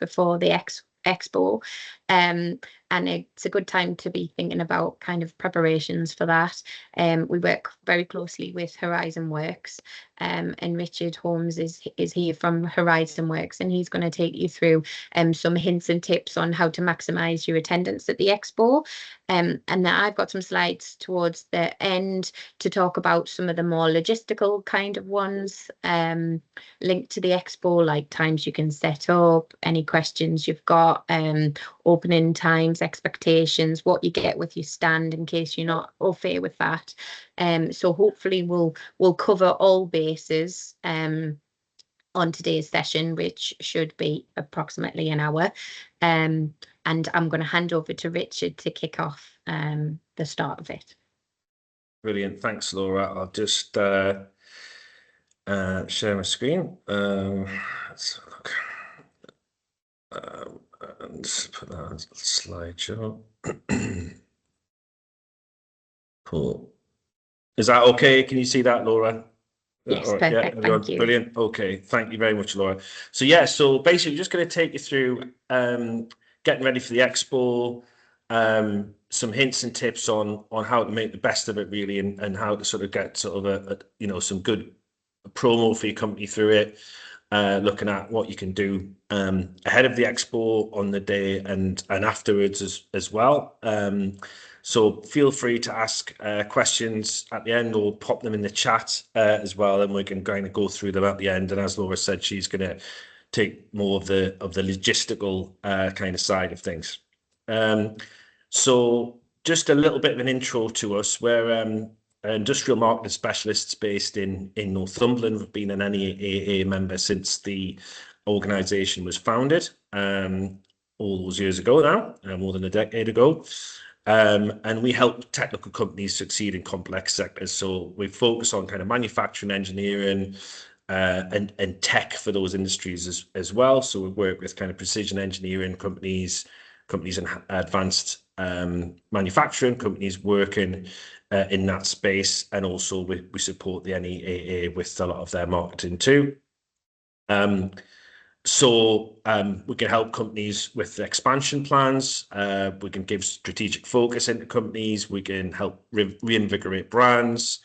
before the expo. And it's a good time to be thinking about kind of preparations for that. We work very closely with Horizon Works, and Richard Holmes is here from Horizon Works, and he's going to take you through some hints and tips on how to maximise your attendance at the expo. And then I've got some slides towards the end to talk about some of the more logistical kind of ones linked to the expo, like times you can set up, any questions you've got, opening times, expectations, what you get with your stand in case you're not au fait with that. So hopefully we'll cover all bases on today's session, which should be approximately an hour. And I'm going to hand over to Richard to kick off the start of it. Brilliant. Thanks, Laura. I'll just share my screen. Let's look. And just put that on slideshow. Cool. Is that okay? Can you see that, Laura? Yes, right. Perfect. Yeah, thank you. Brilliant. Okay, thank you very much, Laura. So yeah, so basically, we're just going to take you through getting ready for the expo, some hints and tips on how to make the best of it, really, and how to sort of get sort of some good promo for your company through it. Looking at what you can do ahead of the expo, on the day, and afterwards as well. So feel free to ask questions at the end, or pop them in the chat as well, and we can kind of go through them at the end. And as Laura said, she's going to take more of the logistical kind of side of things. So just a little bit of an intro to us. We're industrial marketing specialists based in Northumberland. We've been an NEAA member since the organisation was founded all those years ago now, more than a decade ago. And we help technical companies succeed in complex sectors. So we focus on kind of manufacturing, engineering, and tech for those industries as well. So we work with kind of precision engineering companies in advanced manufacturing, companies working in that space, and also we support the NEAA with a lot of their marketing too. So we can help companies with expansion plans. We can give strategic focus into companies. We can help reinvigorate brands,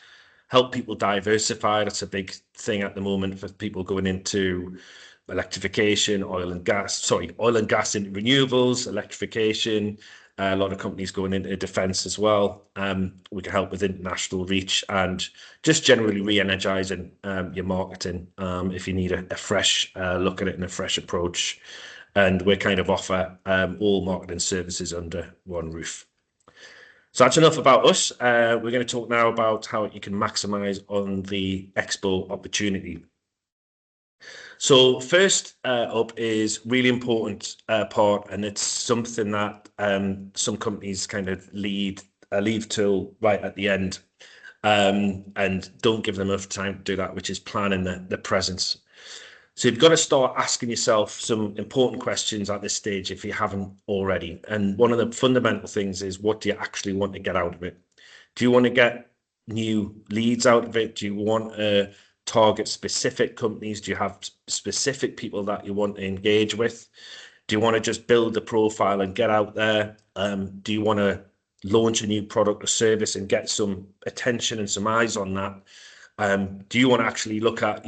help people diversify. That's a big thing at the moment for people going into electrification, oil and gas into renewables, electrification. A lot of companies going into defense as well. We can help with international reach and just generally re-energizing your marketing if you need a fresh look at it and a fresh approach. And we kind of offer all marketing services under one roof. So that's enough about us. We're going to talk now about how you can maximize on the expo opportunity. So first up is really important part, and it's something that some companies kind of leave till right at the end, and don't give them enough time to do that, which is planning the presence. So you've got to start asking yourself some important questions at this stage if you haven't already. And one of the fundamental things is, what do you actually want to get out of it? Do you want to get new leads out of it? Do you want to target specific companies? Do you have specific people that you want to engage with? Do you want to just build a profile and get out there? Do you want to launch a new product or service and get some attention and some eyes on that? Do you want to actually look at,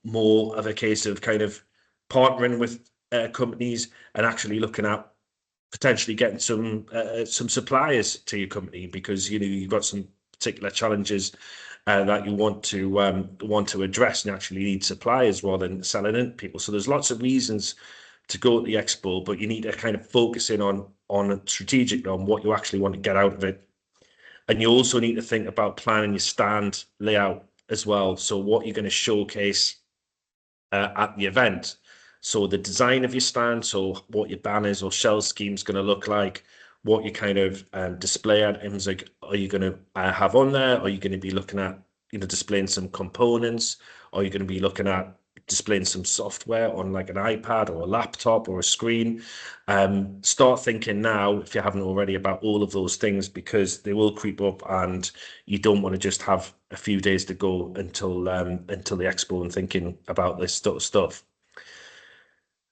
more of a case of kind of partnering with companies and actually looking at potentially getting some suppliers to your company, because you've got some particular challenges that you want to address, and actually need suppliers rather than selling in people. So there's lots of reasons to go to the expo, but you need to kind of focus in on strategically on what you actually want to get out of it. And you also need to think about planning your stand layout as well. So what you're going to showcase at the event. So the design of your stand, so what your banners or shell scheme is going to look like, what your kind of display items are you going to have on there? Are you going to be looking at displaying some components? Are you going to be looking at displaying some software on like an iPad or a laptop or a screen? Start thinking now, if you haven't already, about all of those things, because they will creep up, and you don't want to just have a few days to go until the expo and thinking about this sort of stuff.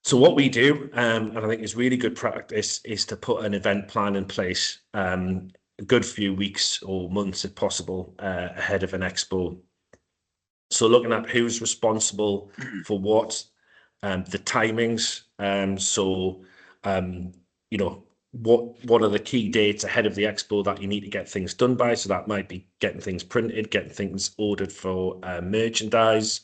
So what we do, and I think is really good practice, is to put an event plan in place a good few weeks or months, if possible, ahead of an expo. So looking at who's responsible for what, the timings. You know, what are the key dates ahead of the expo that you need to get things done by? So that might be getting things printed, getting things ordered for merchandise.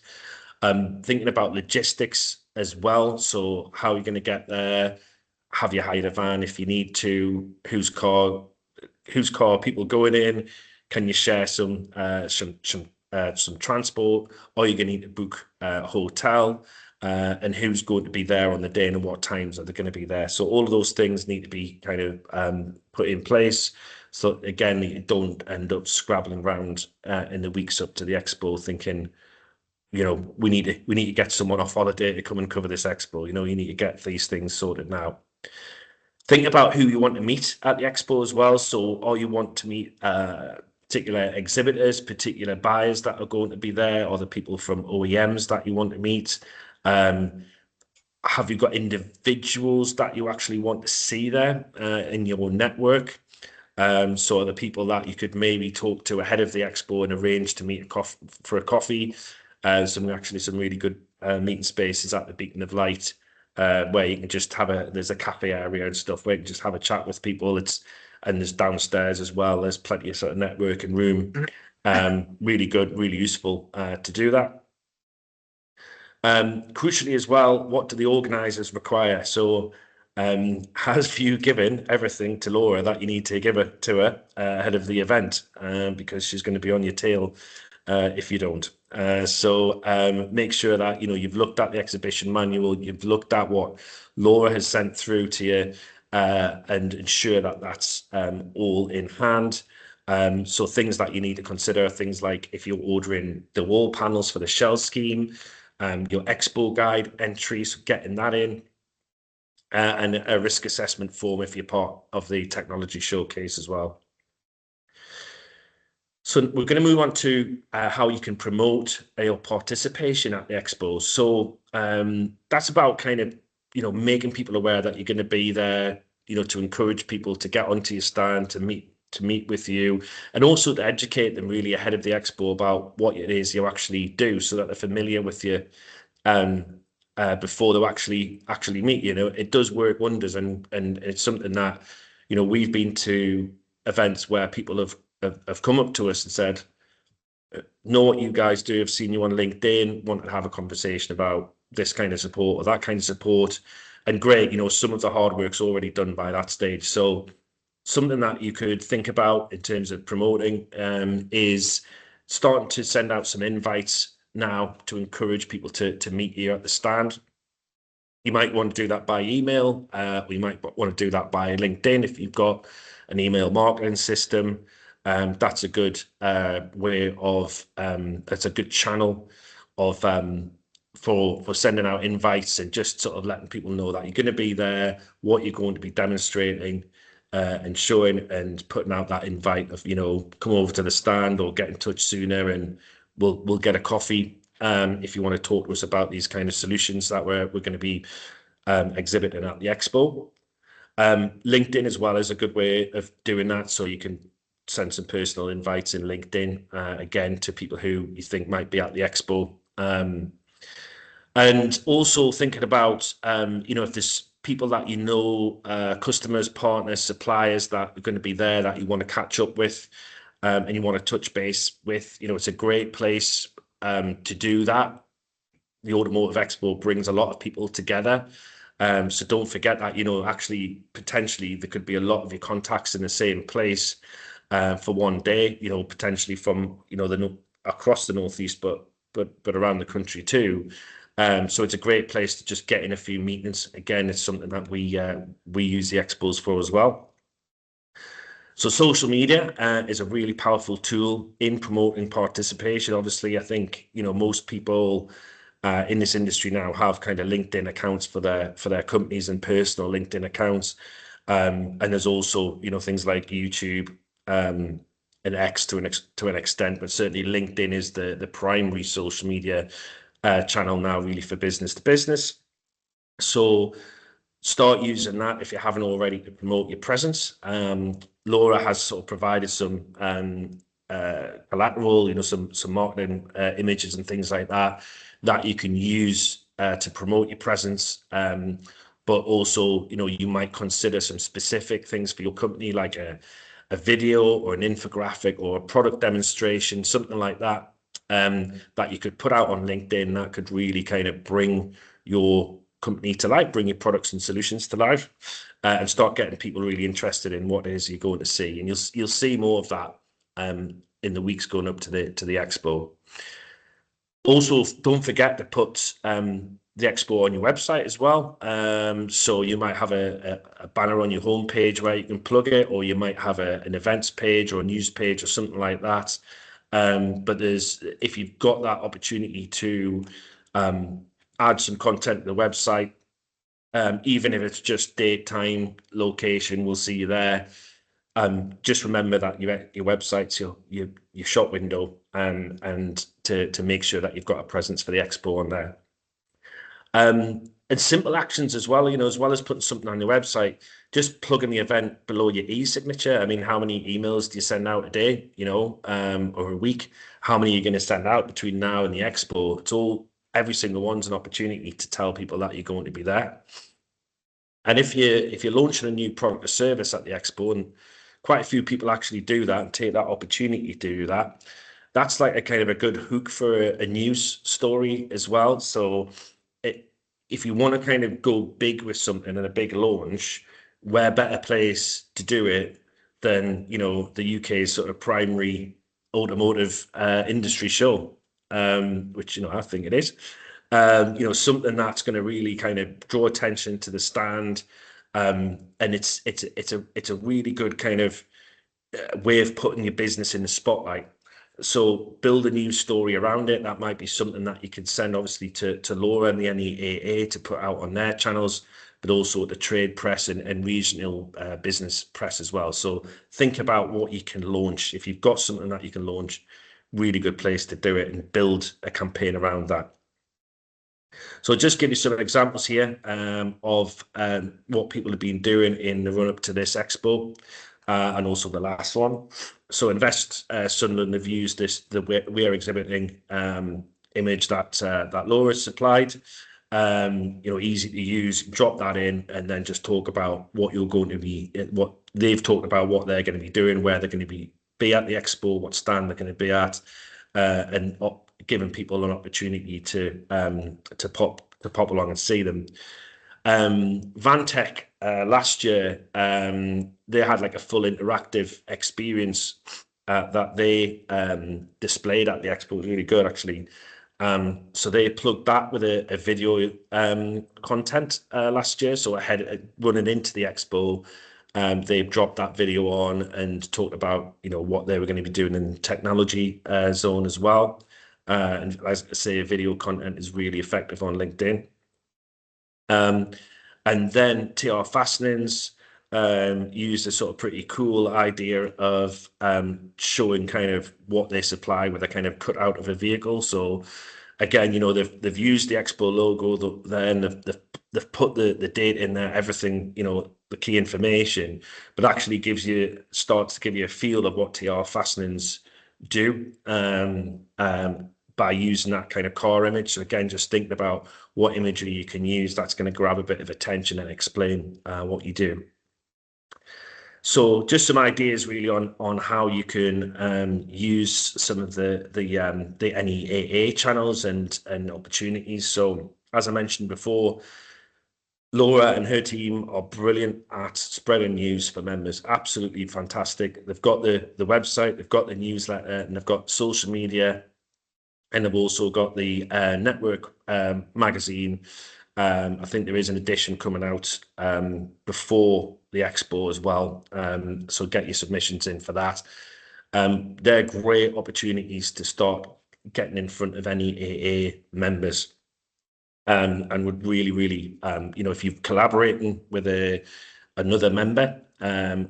Thinking about logistics as well. So how are you going to get there? Have you hired a van if you need to? Whose car are people going in? Can you share some transport? Or are you going to need to book a hotel? And who's going to be there on the day and what times are they going to be there? So all of those things need to be kind of put in place. So again, you don't end up scrabbling around in the weeks up to the expo thinking, you know, we need to get someone off holiday to come and cover this expo. You know, you need to get these things sorted now. Think about who you want to meet at the expo as well. So, or you want to meet particular exhibitors, particular buyers that are going to be there, or the people from OEMs that you want to meet. Have you got individuals that you actually want to see there in your network? So the people that you could maybe talk to ahead of the expo and arrange to meet for a coffee. Some really good meeting spaces at the Beacon of Light, where you can just there's a cafe area and stuff where you can just have a chat with people. And there's downstairs as well. There's plenty of sort of networking room. Really good, really useful to do that. Crucially as well, what do the organisers require? So has you given everything to Laura that you need to give it to her ahead of the event? Because she's going to be on your tail if you don't. So make sure that you've looked at the exhibition manual, you've looked at what Laura has sent through to you, and ensure that that's all in hand. So things that you need to consider, things like if you're ordering the wall panels for the shell scheme, your expo guide entries, getting that in, and a risk assessment form if you're part of the technology showcase as well. So we're going to move on to how you can promote your participation at the expo. So that's about kind of, making people aware that you're going to be there, to encourage people to get onto your stand, to meet with you, and also to educate them really ahead of the expo about what it is you actually do, so that they're familiar with you before they actually meet. It does work wonders, and it's something that, we've been to events where people have come up to us and said, know what you guys do, have seen you on LinkedIn, want to have a conversation about this kind of support or that kind of support. And great, some of the hard work's already done by that stage. So something that you could think about in terms of promoting is starting to send out some invites now to encourage people to meet you at the stand. You might want to do that by email. We might want to do that by LinkedIn if you've got an email marketing system. That's a good way of that's a good channel of for sending out invites and just sort of letting people know that you're going to be there, what you're going to be demonstrating, and showing and putting out that invite of, come over to the stand or get in touch sooner and we'll get a coffee. If you want to talk to us about these kind of solutions that we're going to be exhibiting at the expo. LinkedIn as well is a good way of doing that. So you can send some personal invites in LinkedIn, again, to people who you think might be at the expo. And also thinking about, if there's people that customers, partners, suppliers that are going to be there that you want to catch up with, and you want to touch base with, it's a great place to do that. The Automotive Expo brings a lot of people together. So don't forget that, actually, potentially there could be a lot of your contacts in the same place for one day, potentially from, across the Northeast, but around the country too. So it's a great place to just get in a few meetings. Again, it's something that we use the expos for as well. So social media is a really powerful tool in promoting participation. Obviously, I think, most people in this industry now have kind of LinkedIn accounts for their companies and personal LinkedIn accounts. And there's also, things like YouTube and X to an extent, but certainly LinkedIn is the primary social media channel now, really, for business to business. So start using that if you haven't already to promote your presence. Laura has sort of provided some collateral, some marketing images and things like that you can use to promote your presence. But also, you might consider some specific things for your company, like a video or an infographic or a product demonstration, something like that, that you could put out on LinkedIn that could really kind of bring your company to life, bring your products and solutions to life, and start getting people really interested in what it is you're going to see. And you'll see more of that in the weeks going up to the expo. Also, don't forget to put the expo on your website as well. So you might have a banner on your homepage where you can plug it, or you might have an events page or a news page or something like that. But if you've got that opportunity to add some content to the website, even if it's just date, time, location, we'll see you there. Just remember that your website's your shop window, and to make sure that you've got a presence for the expo on there. And simple actions as well, as well as putting something on your website, just plugging the event below your e-signature. I mean, how many emails do you send out a day, or a week? How many are you going to send out between now and the expo? Every single one's an opportunity to tell people that you're going to be there. And if you're launching a new product or service at the expo, and quite a few people actually do that and take that opportunity to do that, that's like a kind of a good hook for a news story as well. So if you want to kind of go big with something and a big launch, where better place to do it than, the UK's sort of primary automotive industry show, which, I think it is. Something that's going to really kind of draw attention to the stand. And it's a really good kind of way of putting your business in the spotlight. So build a news story around it. That might be something that you can send obviously to Laura and the NEAA to put out on their channels, but also the trade press and regional business press as well. So think about what you can launch. If you've got something that you can launch, really good place to do it and build a campaign around that. So I'll just give you some examples here of what people have been doing in the run up to this expo, and also the last one. So Invest Sunderland have used the We're Exhibiting image that Laura supplied. Easy to use. Drop that in, and then just talk about what you're going to be, what they've talked about, what they're going to be doing, where they're going to be at the expo, what stand they're going to be at, and giving people an opportunity to pop along and see them. Vantech last year, they had like a full interactive experience that they displayed at the expo. It was really good, actually. So they plugged that with a video content last year. So ahead running into the expo, they dropped that video on and talked about what they were going to be doing in the technology zone as well. And as I say, video content is really effective on LinkedIn. And then TR Fastenings used a sort of pretty cool idea of showing kind of what they supply with a kind of cut out of a vehicle. So again, they've used the Expo logo, then they've put the date in there, everything, the key information, but actually starts to give you a feel of what TR Fastenings do by using that kind of car image. So again, just thinking about what imagery you can use that's going to grab a bit of attention and explain what you do. So just some ideas really on how you can use some of the NEAA channels and opportunities. So as I mentioned before, Laura and her team are brilliant at spreading news for members. Absolutely fantastic. They've got the website, they've got the newsletter, and they've got social media, and they've also got the network magazine. I think there is an edition coming out before the expo as well. So get your submissions in for that. They're great opportunities to start getting in front of any AA members. And would really, really, if you're collaborating with another member,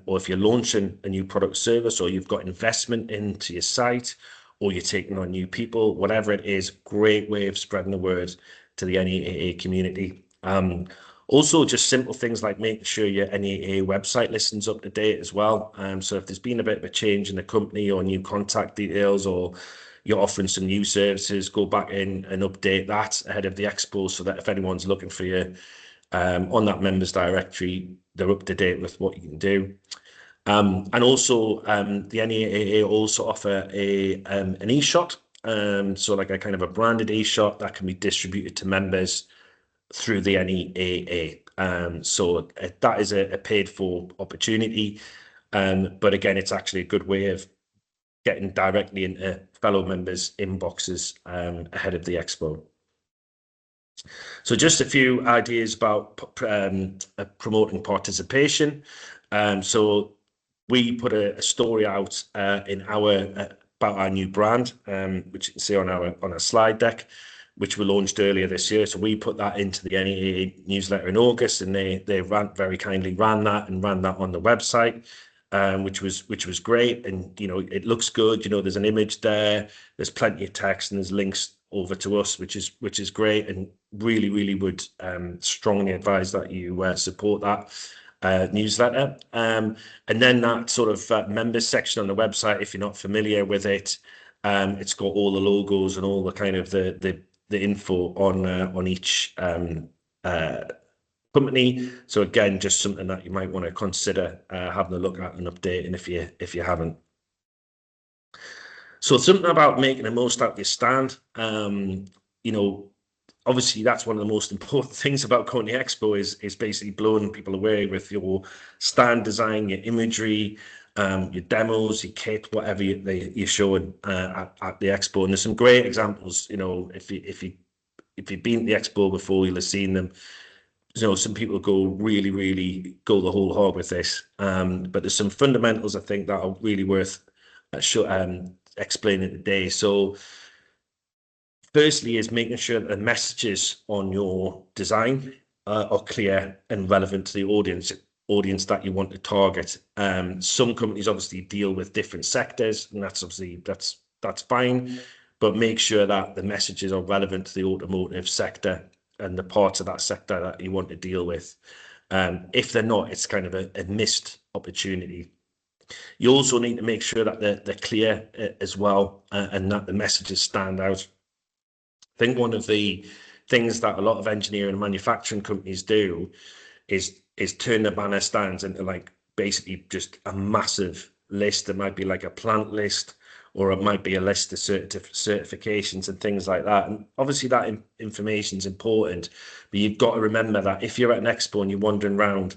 or if you're launching a new product service, or you've got investment into your site, or you're taking on new people, whatever it is, great way of spreading the word to the NEAA community. Also, just simple things like making sure your NEA website listing's up to date as well. So if there's been a bit of a change in the company or new contact details, or you're offering some new services, go back in and update that ahead of the expo, so that if anyone's looking for you on that members directory, they're up to date with what you can do. And also, the NEAA also offer an e-shot, so like a kind of a branded e-shot that can be distributed to members through the NEAA. So that is a paid for opportunity. But again, it's actually a good way of getting directly into fellow members' inboxes ahead of the expo. So just a few ideas about promoting participation. So we put a story out in our about our new brand, which you can see on our slide deck, which we launched earlier this year. So we put that into the NEA newsletter in August, and they very kindly ran that on the website, which was great. And it looks good. There's an image there, there's plenty of text, and there's links over to us, which is great, and really would strongly advise that you support that newsletter. And then that sort of members section on the website, if you're not familiar with it, it's got all the logos and all the kind of the info on each company. So again, just something that you might want to consider having a look at and updating if you haven't. So something about making the most out of your stand. Obviously that's one of the most important things about going to Expo is basically blowing people away with your stand design, your imagery, your demos, your kit, whatever you're showing at the Expo. And there's some great examples. If you've been to the Expo before, you'll have seen them. Some people really go the whole hog with this, but there's some fundamentals I think that are really worth explaining today. So firstly is making sure that the messages on your design are clear and relevant to the audience that you want to target. Some companies obviously deal with different sectors, and that's fine, but make sure that the messages are relevant to the automotive sector and the parts of that sector that you want to deal with. If they're not, it's kind of a missed opportunity. You also need to make sure that they're clear as well, and that the messages stand out. I think one of the things that a lot of engineering and manufacturing companies do is turn the banner stands into like basically just a massive list. It might be like a plant list, or it might be a list of certifications and things like that. And obviously that information is important, but you've got to remember that if you're at an expo and you're wandering around,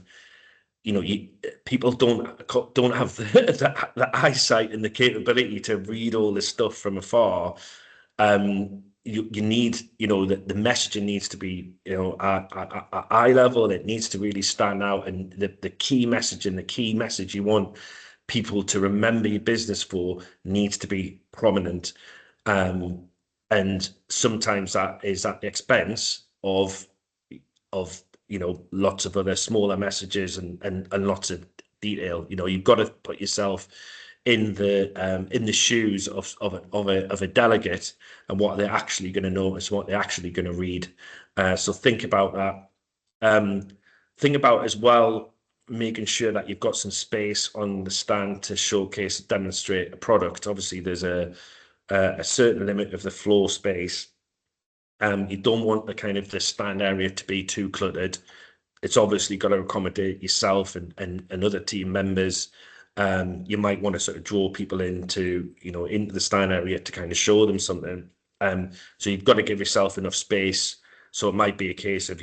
people don't have the eyesight and the capability to read all this stuff from afar. You need, the messaging needs to be, at eye level, and it needs to really stand out. And the key message and the key message you want people to remember your business for needs to be prominent. And sometimes that is at the expense of lots of other smaller messages and lots of detail. You've got to put yourself in the shoes of a delegate, and what they're actually going to notice, what they're actually going to read. So think about that. Think about as well making sure that you've got some space on the stand to showcase, demonstrate a product. Obviously, there's a certain limit of the floor space. You don't want the stand area to be too cluttered. It's obviously got to accommodate yourself and other team members. You might want to sort of draw people into the stand area to kind of show them something. So you've got to give yourself enough space. So it might be a case of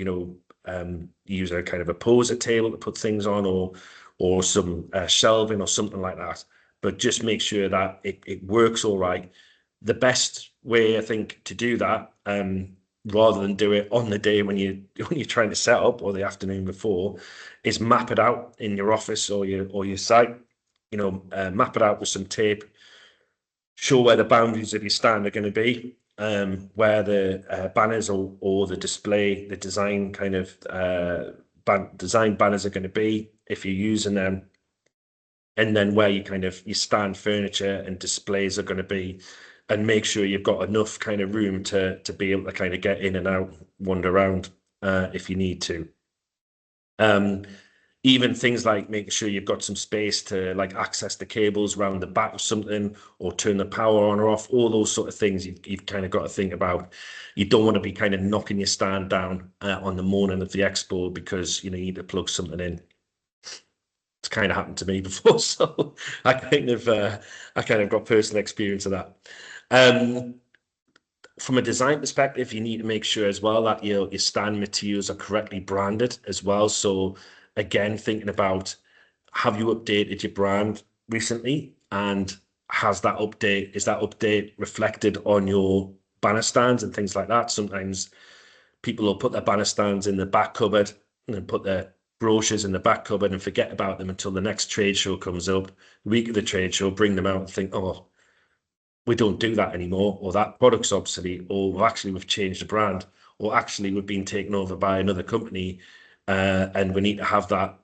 use a kind of a poser table to put things on, or some shelving or something like that. But just make sure that it works all right. The best way I think to do that, rather than do it on the day when you're trying to set up, or the afternoon before, is map it out in your office or your site. Map it out with some tape. Show where the boundaries of your stand are going to be, where the banners or the display, the design kind of design banners are going to be if you're using them, and then where your stand furniture and displays are going to be, and make sure you've got enough kind of room to be able to kind of get in and out, wander around. if you need to. Even things like making sure you've got some space to like access the cables around the back of something, or turn the power on or off, all those sort of things you've kind of got to think about. You don't want to be kind of knocking your stand down on the morning of the expo because you need to plug something in. It's kind of happened to me before, so I kind of got personal experience of that. From a design perspective, you need to make sure as well that your stand materials are correctly branded as well. So again, thinking about, have you updated your brand recently, and is that update reflected on your banner stands and things like that? Sometimes people will put their banner stands in the back cupboard and then put their brochures in the back cupboard and forget about them until the next trade show comes up. The week of the trade show, bring them out and think, oh, we don't do that anymore, or that product's obsolete, or well, actually we've changed the brand, or actually we've been taken over by another company, and we need to have that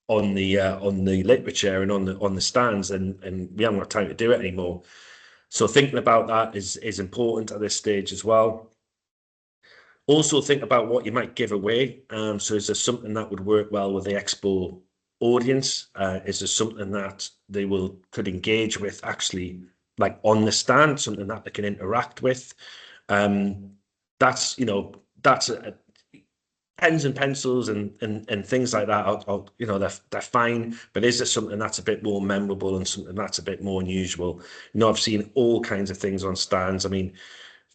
on the literature and on the stands, and we haven't got time to do it anymore. So thinking about that is important at this stage as well. Also think about what you might give away. So is there something that would work well with the expo audience? Is there something that they could engage with actually, like on the stand, something that they can interact with? That's pens and pencils and things like that. They're fine, but is there something that's a bit more memorable and something that's a bit more unusual? I've seen all kinds of things on stands. I mean,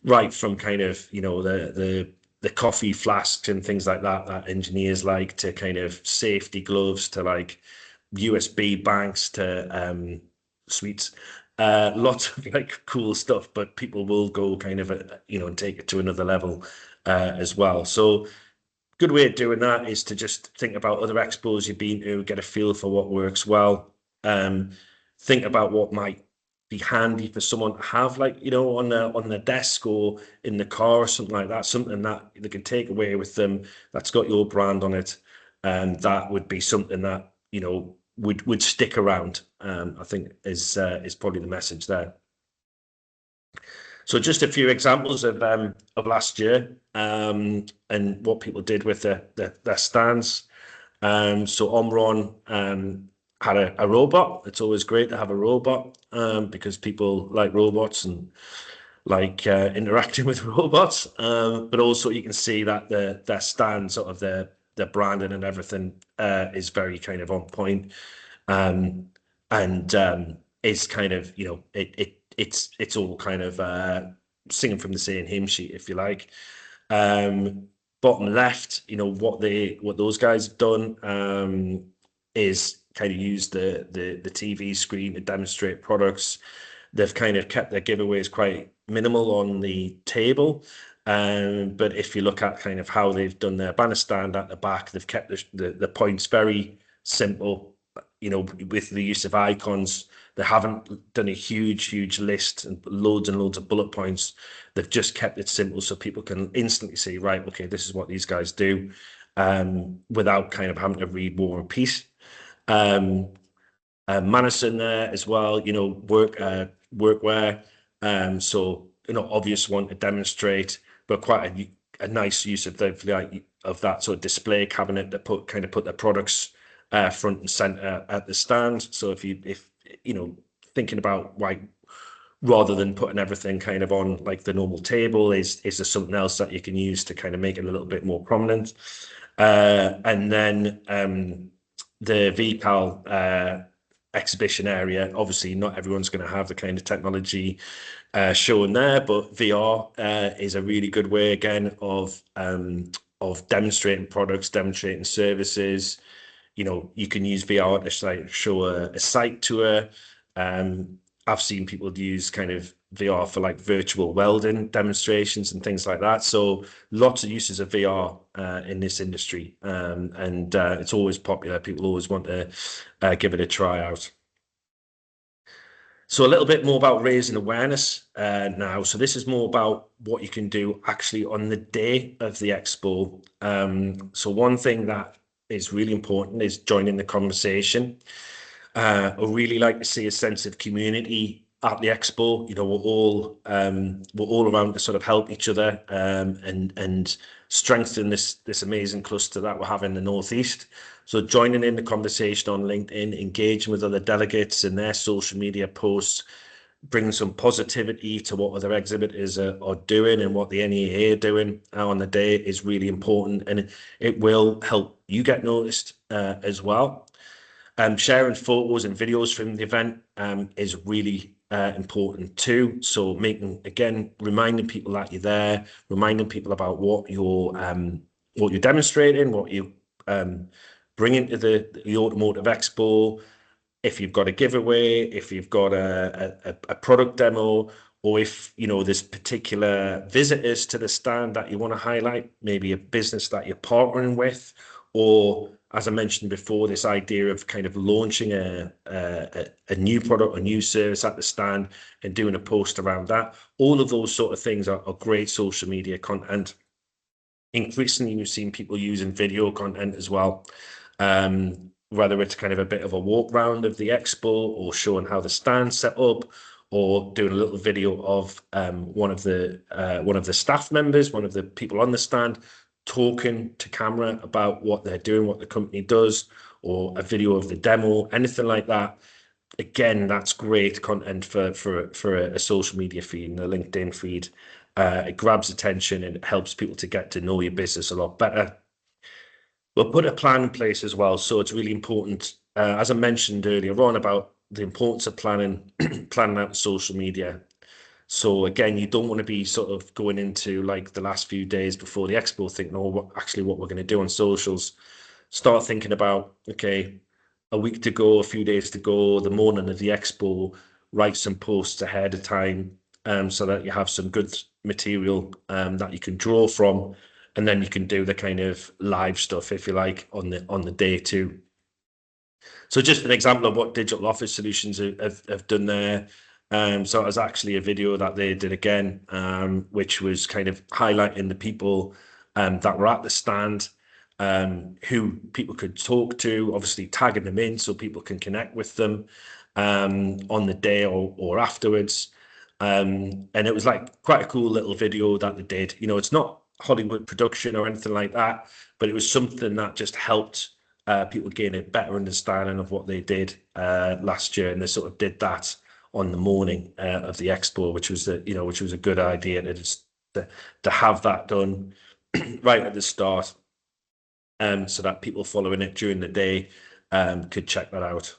right from kind of the coffee flasks and things like that engineers like, to kind of safety gloves, to like USB banks, to sweets, lots of like cool stuff, but people will go kind of and take it to another level as well. So good way of doing that is to just think about other expos you've been to, get a feel for what works well. Think about what might be handy for someone to have, like, on the desk or in the car or something like that, something that they can take away with them that's got your brand on it. And that would be something that, would stick around, I think is probably the message there. So just a few examples of last year, and what people did with their stands. So Omron had a robot. It's always great to have a robot, because people like robots and like interacting with robots. But also you can see that their stand, sort of their branding and everything, is very kind of on point, and is kind of, it's all kind of singing from the same hymn sheet, if you like. Bottom left, what those guys have done, is kind of use the TV screen to demonstrate products. They've kind of kept their giveaways quite minimal on the table, but if you look at kind of how they've done their banner stand at the back, they've kept the points very simple, with the use of icons. They haven't done a huge list and loads of bullet points. They've just kept it simple so people can instantly see, right, okay, this is what these guys do, without kind of having to read War and Peace. Manison there as well, workwear. So, obvious one to demonstrate, but quite a nice use of that sort of display cabinet that put their products front and center at the stand. So if thinking about why, rather than putting everything kind of on like the normal table, is there something else that you can use to kind of make it a little bit more prominent? And then the VCAL exhibition area, obviously not everyone's going to have the kind of technology shown there, but VR is a really good way, again, of demonstrating products, demonstrating services. You can use VR to show a site tour. I've seen people use kind of VR for like virtual welding demonstrations and things like that. So lots of uses of VR in this industry, and it's always popular. People always want to give it a try out. So a little bit more about raising awareness now. So this is more about what you can do actually on the day of the expo. So one thing that is really important is joining the conversation. I really like to see a sense of community at the expo. You know, we're all around to sort of help each other and strengthen this amazing cluster that we're having in the Northeast. So joining in the conversation on LinkedIn, engaging with other delegates and their social media posts, bring some positivity to what other exhibitors are doing and what the NEA are doing on the day is really important, and it will help you get noticed as well. Sharing photos and videos from the event is really important too. So reminding people that you're there, reminding people about what you're demonstrating, what you bringing to the Automotive Expo. If you've got a giveaway, if you've got a product demo, or if there's particular visitors to the stand that you want to highlight, maybe a business that you're partnering with, or as I mentioned before, this idea of kind of launching a new product, a new service at the stand and doing a post around that. All of those sort of things are great social media content. Increasingly, we've seen people using video content as well. Whether it's kind of a bit of a walk round of the expo or showing how the stand's set up, or doing a little video of one of the staff members, one of the people on the stand, talking to camera about what they're doing, what the company does, or a video of the demo, anything like that. Again, that's great content for a social media feed and a LinkedIn feed. It grabs attention and it helps people to get to know your business a lot better. We'll put a plan in place as well. So it's really important, as I mentioned earlier on, about the importance of planning out social media. So again, you don't want to be sort of going into like the last few days before the expo thinking, oh, what we're going to do on socials. Start thinking about, okay, a week to go, a few days to go, the morning of the expo, write some posts ahead of time, so that you have some good material that you can draw from, and then you can do the kind of live stuff, if you like, on the day too. So just an example of what Digital Office Solutions have done there. So it was actually a video that they did again, which was kind of highlighting the people that were at the stand, who people could talk to, obviously tagging them in so people can connect with them on the day or afterwards. And it was like quite a cool little video that they did. It's not Hollywood production or anything like that, but it was something that just helped people gain a better understanding of what they did last year, and they sort of did that on the morning of the expo, which was a good idea to have that done right at the start, so that people following it during the day could check that out.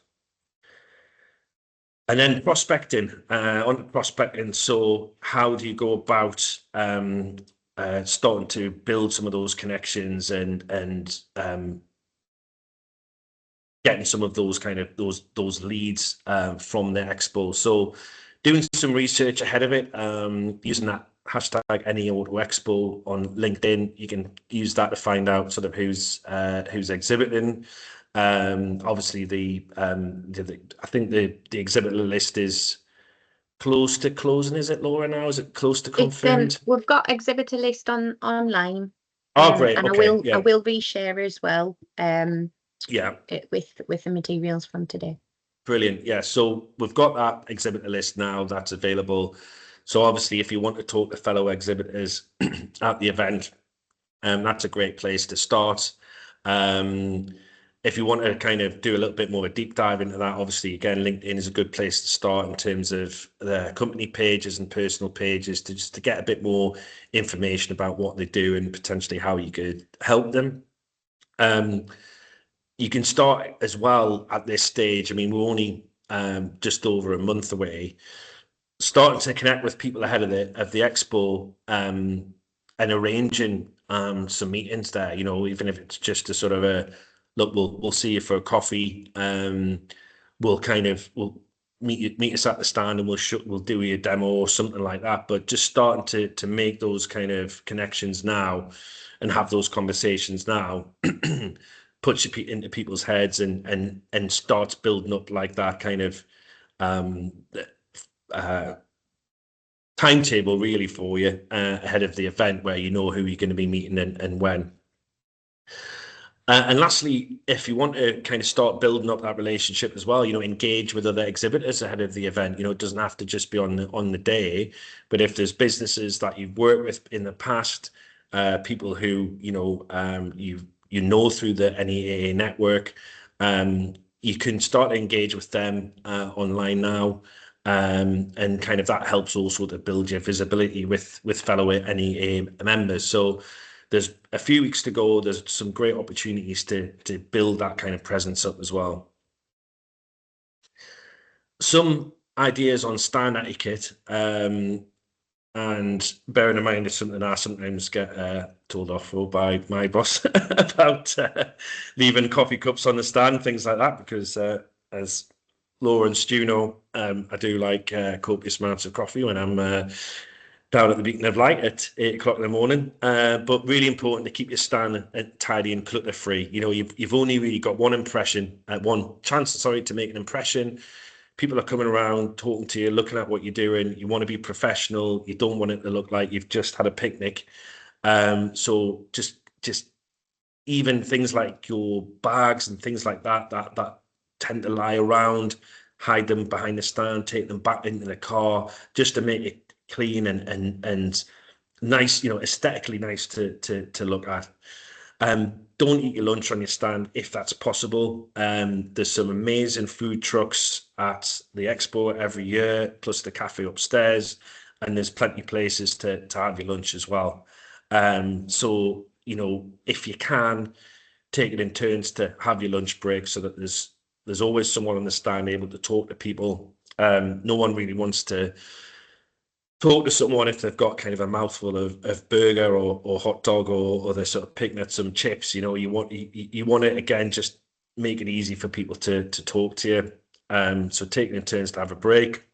And then prospecting, on prospecting. So how do you go about starting to build some of those connections and getting some of those kind of those leads from the expo? So doing some research ahead of it, using that hashtag #NeAutoExpo on LinkedIn. You can use that to find out sort of who's exhibiting. Obviously I think the exhibitor list is close to closing. Is it, Laura, now? Is it close to confirmed? We've got exhibitor list online. Oh, great. And Okay. I will reshare as well. Yeah. With the materials from today. Brilliant. Yeah. So we've got that exhibitor list now that's available. So obviously, if you want to talk to fellow exhibitors at the event, that's a great place to start. If you want to kind of do a little bit more of a deep dive into that, obviously, again, LinkedIn is a good place to start in terms of the company pages and personal pages to get a bit more information about what they do and potentially how you could help them. You can start as well at this stage. I mean, we're only just over a month away, starting to connect with people ahead of the expo, and arranging some meetings there. Even if it's just a sort of a look, we'll see you for a coffee. We'll meet us at the stand and we'll do you a demo or something like that. But just starting to make those kind of connections now and have those conversations now puts you into people's heads and starts building up like that kind of timetable really for you ahead of the event, where you know who you're going to be meeting and when. And lastly, if you want to kind of start building up that relationship as well, engage with other exhibitors ahead of the event. It doesn't have to just be on the day, but if there's businesses that you've worked with in the past, people who through the NEAA network, you can start to engage with them online now. And kind of that helps also to build your visibility with fellow NEA members. So there's a few weeks to go. There's some great opportunities to build that kind of presence up as well. Some ideas on stand etiquette, and bearing in mind it's something I sometimes get told off for by my boss about leaving coffee cups on the stand, things like that, because as Laura and Stu know, I do like copious amounts of coffee when I'm down at the Beacon of Light at 8 o'clock in the morning. But really important to keep your stand tidy and clutter free. You've only really got one chance to make an impression. People are coming around, talking to you, looking at what you're doing. You want to be professional. You don't want it to look like you've just had a picnic. So just even things like your bags and things like that tend to lie around, hide them behind the stand, take them back into the car, just to make it clean and nice, aesthetically nice to look at. Don't eat your lunch on your stand if that's possible. There's some amazing food trucks at the expo every year, plus the cafe upstairs, and there's plenty of places to have your lunch as well. So if you can, take it in turns to have your lunch break, so that there's always someone on the stand able to talk to people. No one really wants to talk to someone if they've got kind of a mouthful of burger or hot dog, or they're sort of picking at some chips. You want to, again, just make it easy for people to talk to you. So taking in turns to have a break.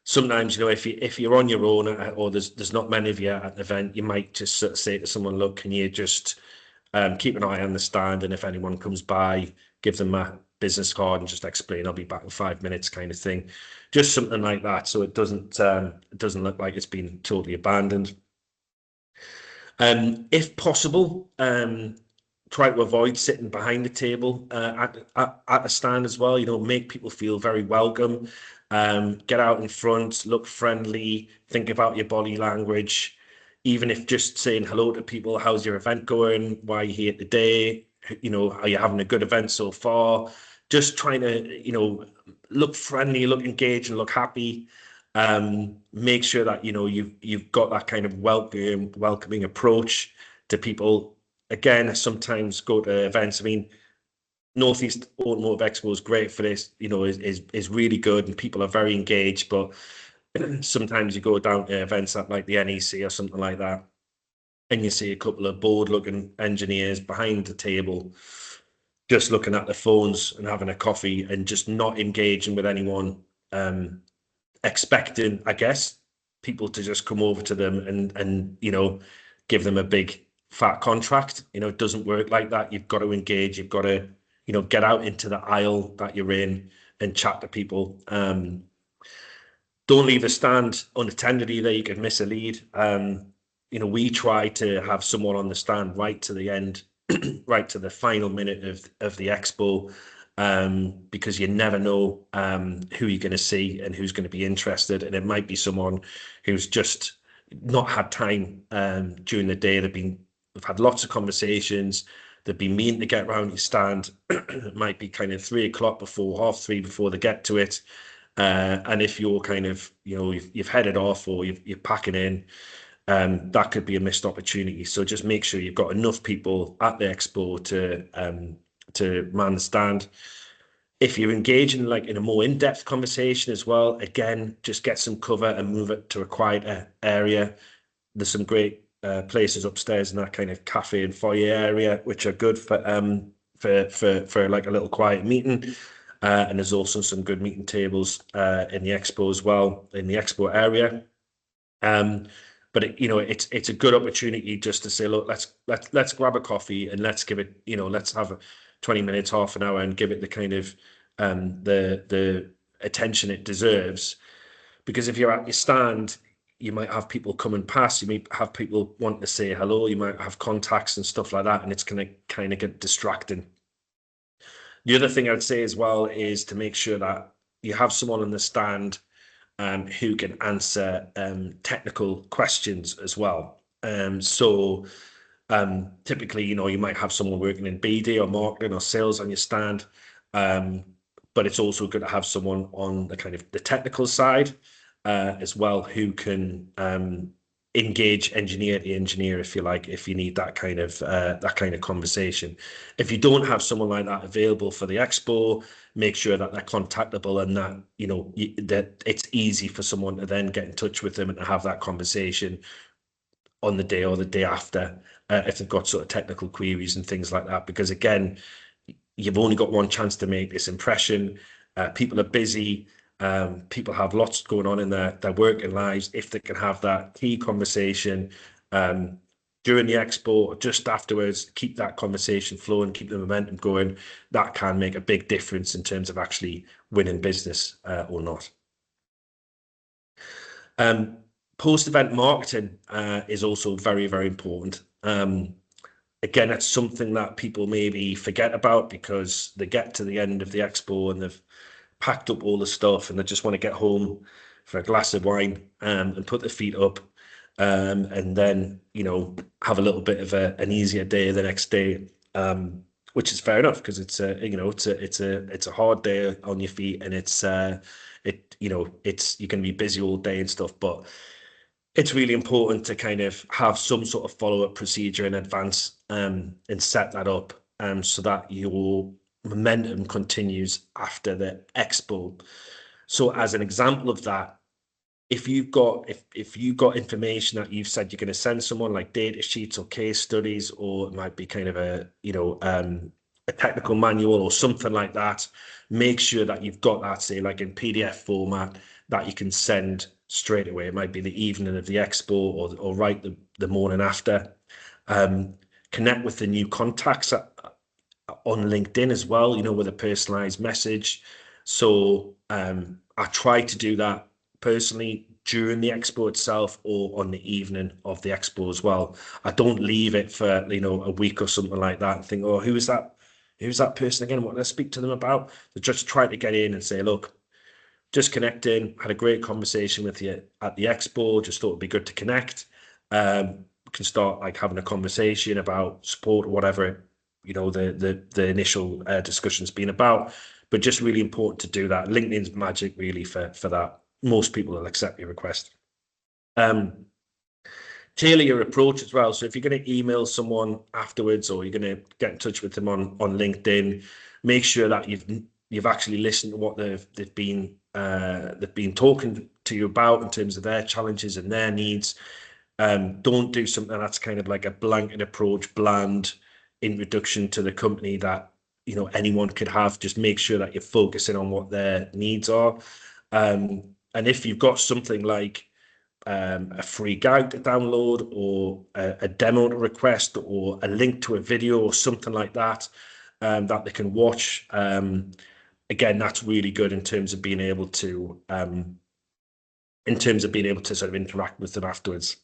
Sometimes, if you're on your own, or there's not many of you at an event, you might just sort of say to someone, look, can you just keep an eye on the stand, and if anyone comes by, give them a business card and just explain I'll be back in 5 minutes, kind of thing. Just something like that, so it doesn't look like it's been totally abandoned. If possible, try to avoid sitting behind the table at a stand as well. Make people feel very welcome. Get out in front, look friendly, think about your body language. Even if just saying hello to people, how's your event going? Why are you here today? Are you having a good event so far? Just trying to, look friendly, look engaged, and look happy. Make sure that you've got that kind of welcoming approach to people. Again, sometimes go to events. I mean, North East Automotive Expo is great for this. Is really good, and people are very engaged. But sometimes you go down to events at like the NEC or something like that, and you see a couple of bored-looking engineers behind the table, just looking at their phones and having a coffee, and just not engaging with anyone, expecting, I guess, people to just come over to them and give them a big fat contract. It doesn't work like that. You've got to engage. You've got to get out into the aisle that you're in and chat to people. Don't leave the stand unattended either. You could miss a lead. We try to have someone on the stand right to the end, right to the final minute of the expo, because you never know who you're going to see and who's going to be interested. And it might be someone who's just not had time during the day. They've had lots of conversations. They've been meaning to get around your stand. It might be kind of 3 o'clock before, 3:30 before they get to it. And if you're kind of, you've headed off, or you're packing in, that could be a missed opportunity. So just make sure you've got enough people at the expo to man the stand. If you're engaging in a more in-depth conversation as well, again, just get some cover and move it to a quieter area. There's some great places upstairs in that kind of cafe and foyer area, which are good for like a little quiet meeting. And there's also some good meeting tables in the expo as well, in the expo area. But it's a good opportunity just to say, look, let's grab a coffee, and let's give it, let's have 20 minutes, half an hour, and give it the kind of the attention it deserves. Because if you're at your stand, you might have people coming past, you might have people wanting to say hello, you might have contacts and stuff like that, and it's going to kind of get distracting. The other thing I'd say as well is to make sure that you have someone on the stand who can answer technical questions as well. Typically, you might have someone working in BD or marketing or sales on your stand, but it's also good to have someone on the kind of the technical side as well, who can engage engineer to engineer, if you like, if you need that kind of conversation. If you don't have someone like that available for the expo, make sure that they're contactable and that that it's easy for someone to then get in touch with them and to have that conversation on the day or the day after, if they've got sort of technical queries and things like that. Because again, you've only got one chance to make this impression. People are busy. People have lots going on in their working lives. If they can have that key conversation during the expo or just afterwards, keep that conversation flowing, keep the momentum going, that can make a big difference in terms of actually winning business or not. Post-event marketing is also very, very important. Again, it's something that people maybe forget about because they get to the end of the expo and they've packed up all the stuff and they just want to get home for a glass of wine and put their feet up and then, have a little bit of an easier day the next day, which is fair enough because it's a hard day on your feet and it's you can be busy all day and stuff, but it's really important to kind of have some sort of follow-up procedure in advance and set that up so that your momentum continues after the expo. So as an example of that, if you've got information that you've said you're going to send someone, like data sheets or case studies, or it might be kind of a technical manual or something like that, make sure that you've got that, say, like in PDF format that you can send straight away. It might be the evening of the expo or right the morning after. Connect with the new contacts on LinkedIn as well, with a personalized message. So I try to do that personally during the expo itself or on the evening of the expo as well. I don't leave it for a week or something like that and think, oh, who's that person again? What did I speak to them about? So just try to get in and say, look, just connecting, had a great conversation with you at the expo, just thought it'd be good to connect. We can start like having a conversation about support or whatever the initial discussion's been about, but just really important to do that. LinkedIn's magic really for that. Most people will accept your request. Tailor your approach as well. So if you're going to email someone afterwards or you're going to get in touch with them on LinkedIn, make sure that you've actually listened to what they've been talking to you about in terms of their challenges and their needs. Don't do something that's kind of like a blanket approach, bland introduction to the company that anyone could have. Just make sure that you're focusing on what their needs are. And if you've got something like a free guide to download or a demo to request or a link to a video or something like that that they can watch, again, that's really good in terms of being able to sort of interact with them afterwards.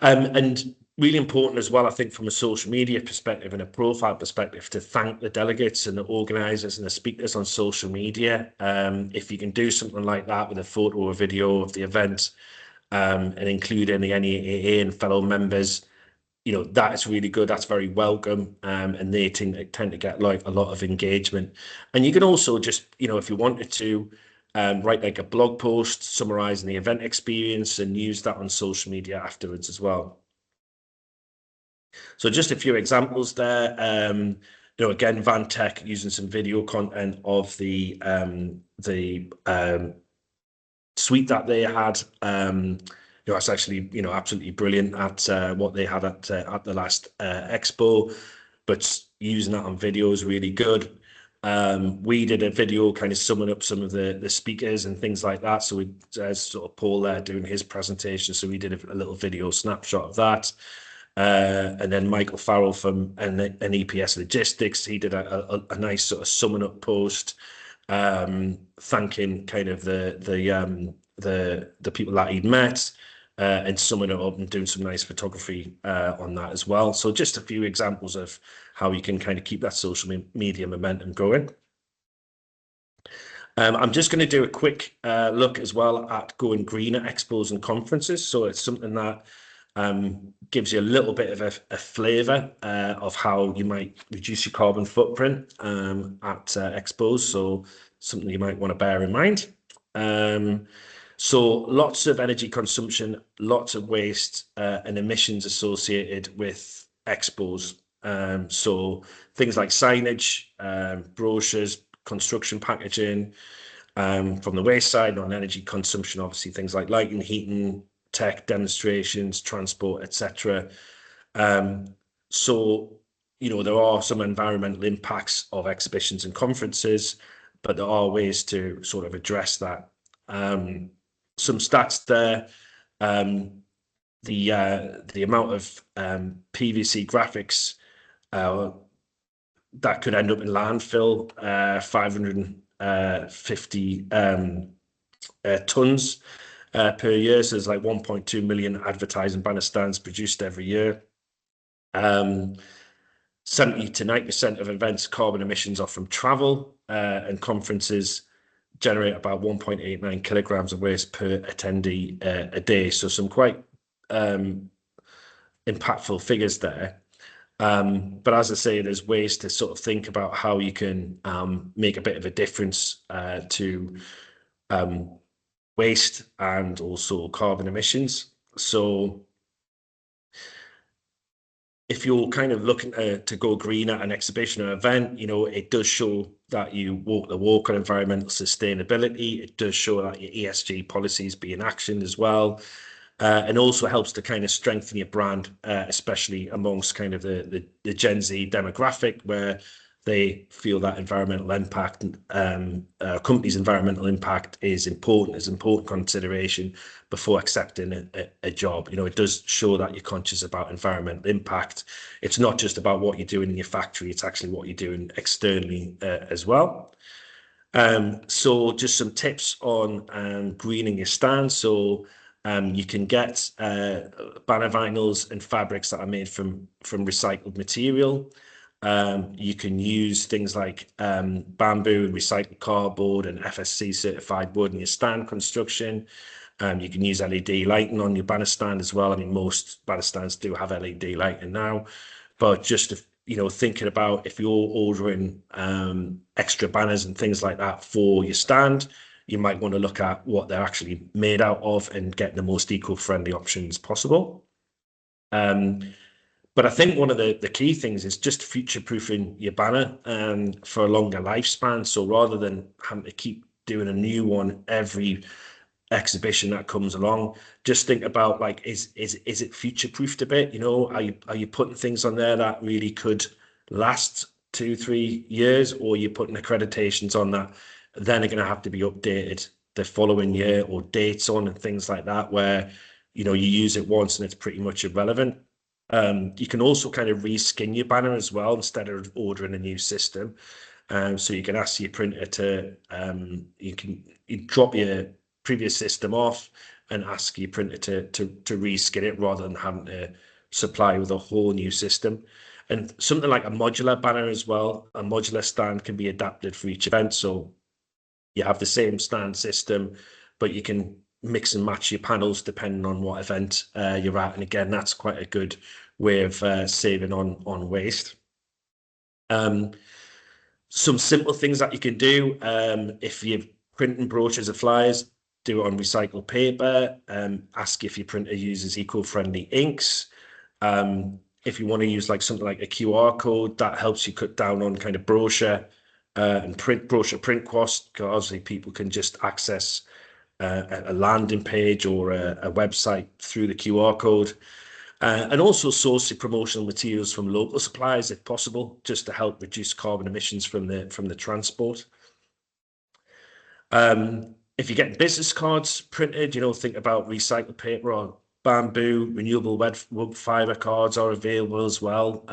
And really important as well, I think, from a social media perspective and a profile perspective, to thank the delegates and the organisers and the speakers on social media. If you can do something like that with a photo or video of the event and include any NEAA and fellow members, that is really good. That's very welcome, and they tend to get like a lot of engagement. And you can also just, if you wanted to, write like a blog post summarizing the event experience and use that on social media afterwards as well. So just a few examples there. Again, Vantech using some video content of the suite that they had. It's actually absolutely brilliant at what they had at the last expo, but using that on video is really good. We did a video kind of summing up some of the speakers and things like that. So we sort of Paul there doing his presentation. So we did a little video snapshot of that. And then Michael Farrell from an EPS Logistics, he did a nice sort of summing up post, thanking kind of the the people that he'd met, and summing it up and doing some nice photography on that as well. So just a few examples of how you can kind of keep that social media momentum going. I'm just going to do a quick look as well at going green at expos and conferences. So it's something that gives you a little bit of a flavour of how you might reduce your carbon footprint at expos. So something you might want to bear in mind. So lots of energy consumption, lots of waste and emissions associated with expos. So things like signage, brochures, construction packaging, from the waste side on energy consumption, obviously things like lighting, heating, tech demonstrations, transport, etc. So, you know, there are some environmental impacts of exhibitions and conferences, but there are ways to sort of address that. Some stats there. The amount of PVC graphics that could end up in landfill, 550 tons per year. So there's like 1.2 million advertising banner stands produced every year. 70 to 90% of events carbon emissions are from travel, and conferences generate about 1.89 kilograms of waste per attendee a day. So some quite impactful figures there. But as I say, there's ways to sort of think about how you can make a bit of a difference to waste and also carbon emissions. So if you're kind of looking to go green at an exhibition or event, you know, it does show that you walk the walk on environmental sustainability. It does show that your ESG policies be in action as well. And also helps to kind of strengthen your brand, especially amongst kind of the Gen Z demographic, where they feel that environmental impact, company's environmental impact is important consideration before accepting a job. You know, it does show that you're conscious about environmental impact. It's not just about what you're doing in your factory, it's actually what you're doing externally as well. So just some tips on greening your stand. So you can get banner vinyls and fabrics that are made from recycled material. You can use things like bamboo, recycled cardboard, and FSC certified wood in your stand construction. You can use LED lighting on your banner stand as well. I mean, most banner stands do have LED lighting now, but just to, you know, thinking about if you're ordering extra banners and things like that for your stand, you might want to look at what they're actually made out of and get the most eco-friendly options possible. But I think one of the key things is just future-proofing your banner for a longer lifespan. So rather than having to keep doing a new one every exhibition that comes along, just think about, like, is it future-proofed a bit? You know, are you putting things on there that really could last 2-3 years, or you're putting accreditations on that then are going to have to be updated the following year, or dates on and things like that, where, you know, you use it once and it's pretty much irrelevant. You can also kind of reskin your banner as well instead of ordering a new system. So you can ask your printer to you drop your previous system off and ask your printer to reskin it rather than having to supply with a whole new system. And something like a modular banner as well, a modular stand can be adapted for each event. So you have the same stand system, but you can mix and match your panels depending on what event you're at. And again, that's quite a good way of saving on waste. Some simple things that you can do, if you're printing brochures or flyers, do it on recycled paper. Ask if your printer uses eco-friendly inks. If you want to use like something like a QR code, that helps you cut down on kind of brochure and brochure print costs, because obviously people can just access a landing page or a website through the QR code. And also source your promotional materials from local suppliers if possible, just to help reduce carbon emissions from the transport. If you're getting business cards printed, you know, think about recycled paper or bamboo. Renewable wood fiber cards are available as well.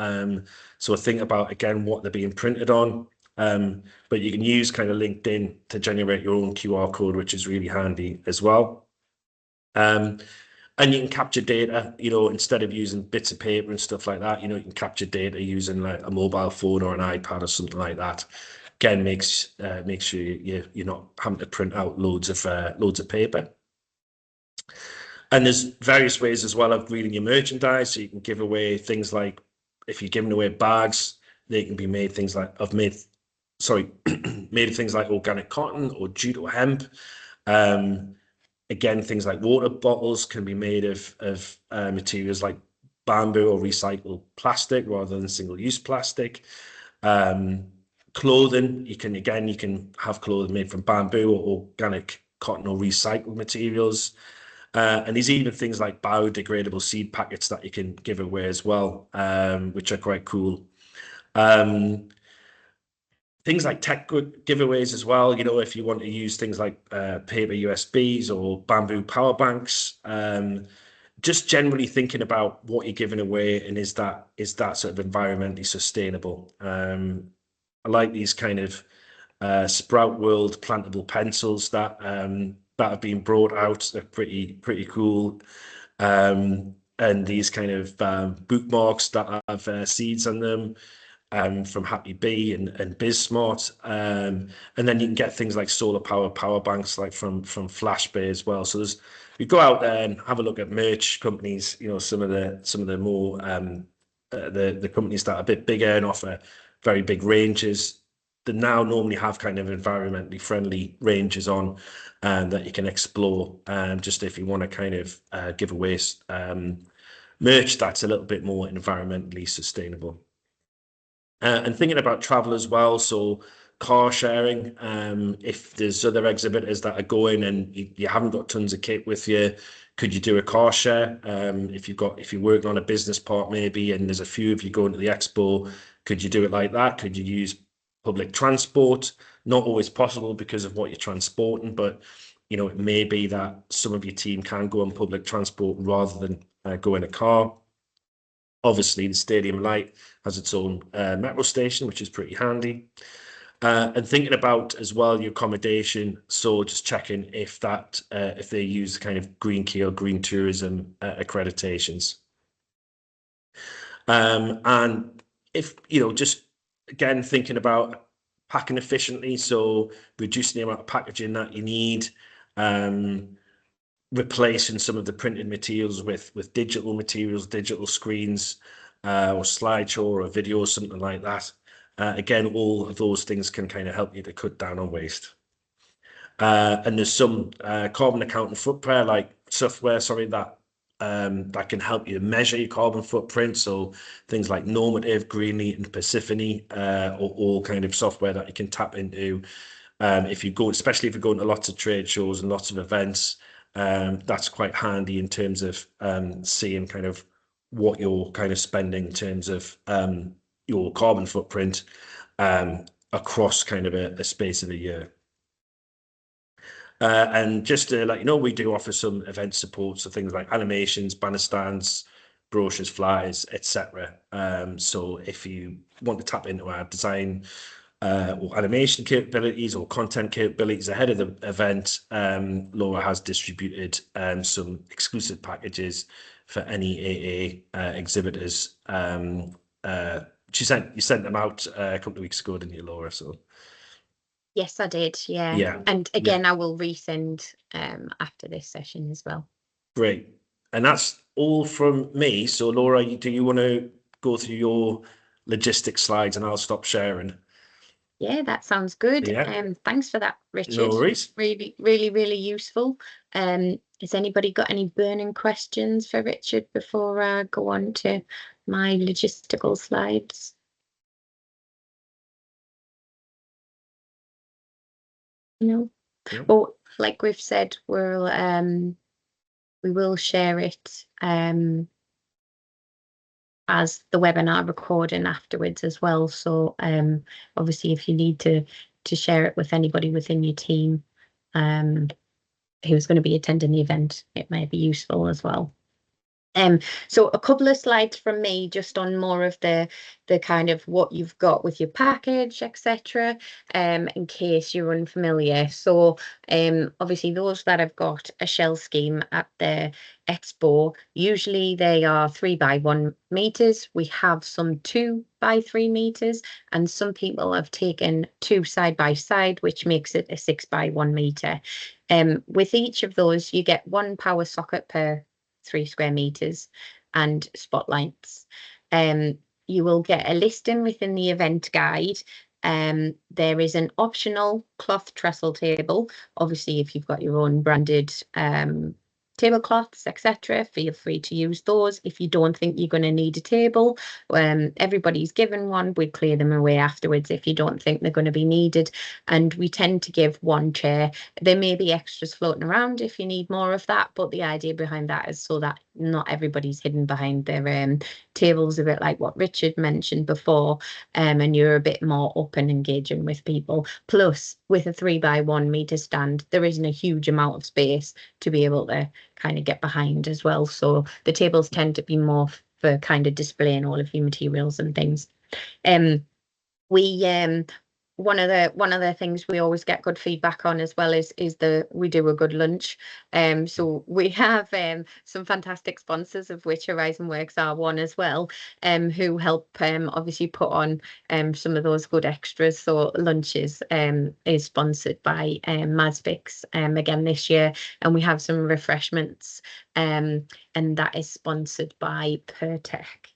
So think about, again, what they're being printed on. But you can use kind of LinkedIn to generate your own QR code, which is really handy as well. And you can capture data, instead of using bits of paper and stuff like that, you can capture data using like a mobile phone or an iPad or something like that. Again, makes sure you're not having to print out loads of paper. And there's various ways as well of reading your merchandise. So you can give away things like, if you're giving away bags, they can be made made of things like organic cotton or jute or hemp. Again, things like water bottles can be made of materials like bamboo or recycled plastic rather than single-use plastic. Clothing, you can have clothing made from bamboo or organic cotton or recycled materials. And there's even things like biodegradable seed packets that you can give away as well, which are quite cool. Things like tech giveaways as well, if you want to use things like paper USBs or bamboo power banks, just generally thinking about what you're giving away and is that sort of environmentally sustainable. I like these kind of Sprout World plantable pencils that have been brought out. They're pretty cool. And these kind of bookmarks that have seeds on them, from Happy Bee and BizSmart, and then you can get things like solar power banks, like from Flash Bay as well. So you go out there and have a look at merch companies. Some of the more the companies that are a bit bigger and offer very big ranges. They now normally have kind of environmentally friendly ranges on, that you can explore. Just if you want to kind of give away merch that's a little bit more environmentally sustainable. And thinking about travel as well, so car sharing. If there's other exhibitors that are going and you haven't got tons of kit with you, could you do a car share? If you're working on a business park maybe, and there's a few of you going to the expo, could you do it like that? Could you use public transport? Not always possible because of what you're transporting, but it may be that some of your team can go on public transport rather than go in a car. Obviously, the Stadium Light has its own metro station, which is pretty handy. And thinking about as well your accommodation, so just checking if they use kind of green key or green tourism accreditations. And if just again thinking about packing efficiently, so reducing the amount of packaging that you need. Replacing some of the printed materials with digital materials, digital screens, or slideshow or a video or something like that. Again, all of those things can kind of help you to cut down on waste. And there's some carbon accounting footprint, like software, that can help you measure your carbon footprint. So things like Normative, Greenly, and Persephone, are all kind of software that you can tap into. Especially if you're going to lots of trade shows and lots of events, that's quite handy in terms of seeing kind of what you're kind of spending in terms of your carbon footprint across kind of a space of a year. And just to let you know, we do offer some event support, so things like animations, banner stands, brochures, flyers, etc. So if you want to tap into our design or animation capabilities or content capabilities ahead of the event, Laura has distributed some exclusive packages for any AA exhibitors. You sent them out a couple of weeks ago, didn't you, Laura? So Yes, I did. Yeah. yeah, And again, I will resend after this session as well. great. And that's all from me. So Laura, do you want to go through your logistics slides and I'll stop sharing? Yeah, that sounds good. Yeah. Thanks for that, No Richard. worries. Really, really, really useful. Has anybody got any burning questions for Richard before I go on to my logistical slides? No. No. Well, like we've said, we will share it as the webinar recording afterwards as well. So obviously, if you need to share it with anybody within your team who's going to be attending the event, it may be useful as well. So a couple of slides from me just on more of the kind of what you've got with your package, etc. In case you're unfamiliar. So obviously those that have got a shell scheme at the expo, usually they are 3 by 1 meters. We have some 2 by 3 meters, and some people have taken two side by side, which makes it a 6 by 1 meter. With each of those, you get one power socket per 3 square meters and spotlights. You will get a listing within the event guide. There is an optional cloth trestle table. Obviously, if you've got your own branded tablecloths, etc., feel free to use those. If you don't think you're going to need a table, everybody's given one. We clear them away afterwards if you don't think they're going to be needed. And we tend to give one chair. There may be extras floating around if you need more of that, but the idea behind that is so that not everybody's hidden behind their tables, a bit like what Richard mentioned before, and you're a bit more up and engaging with people. Plus, with a 3 by 1 meter stand, there isn't a huge amount of space to be able to kind of get behind as well. So the tables tend to be more for kind of displaying all of your materials and things. We one of the things we always get good feedback on as well is we do a good lunch. So we have some fantastic sponsors, of which Horizon Works are one as well, who help obviously put on some of those good extras. So lunches is sponsored by Masvix again this year, and we have some refreshments, and that is sponsored by Pertec.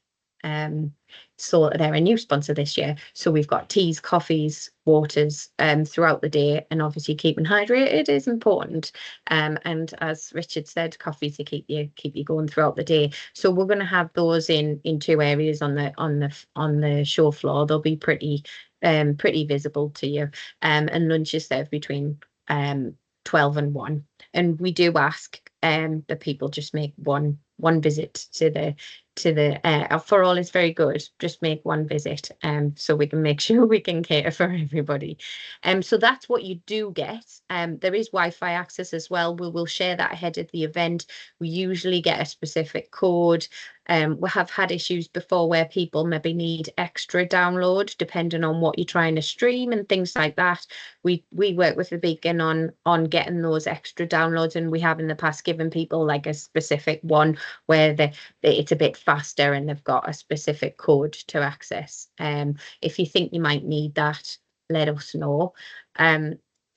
So they're a new sponsor this year. So we've got teas, coffees, waters throughout the day, and obviously keeping hydrated is important. And as Richard said, coffee to keep you going throughout the day. So we're going to have those in two areas on the show floor. They'll be pretty visible to you. And lunch is served between 12 and 1. And we do ask that people just make one visit to the for all is very good, just make one visit so we can make sure we can cater for everybody. So that's what you do get. There is Wi-Fi access as well. We will share that ahead of the event. We usually get a specific code. We have had issues before where people maybe need extra download depending on what you're trying to stream and things like that. We work with the Beacon on getting those extra downloads, and we have in the past given people like a specific one where it's a bit faster and they've got a specific code to access. If you think you might need that, let us know.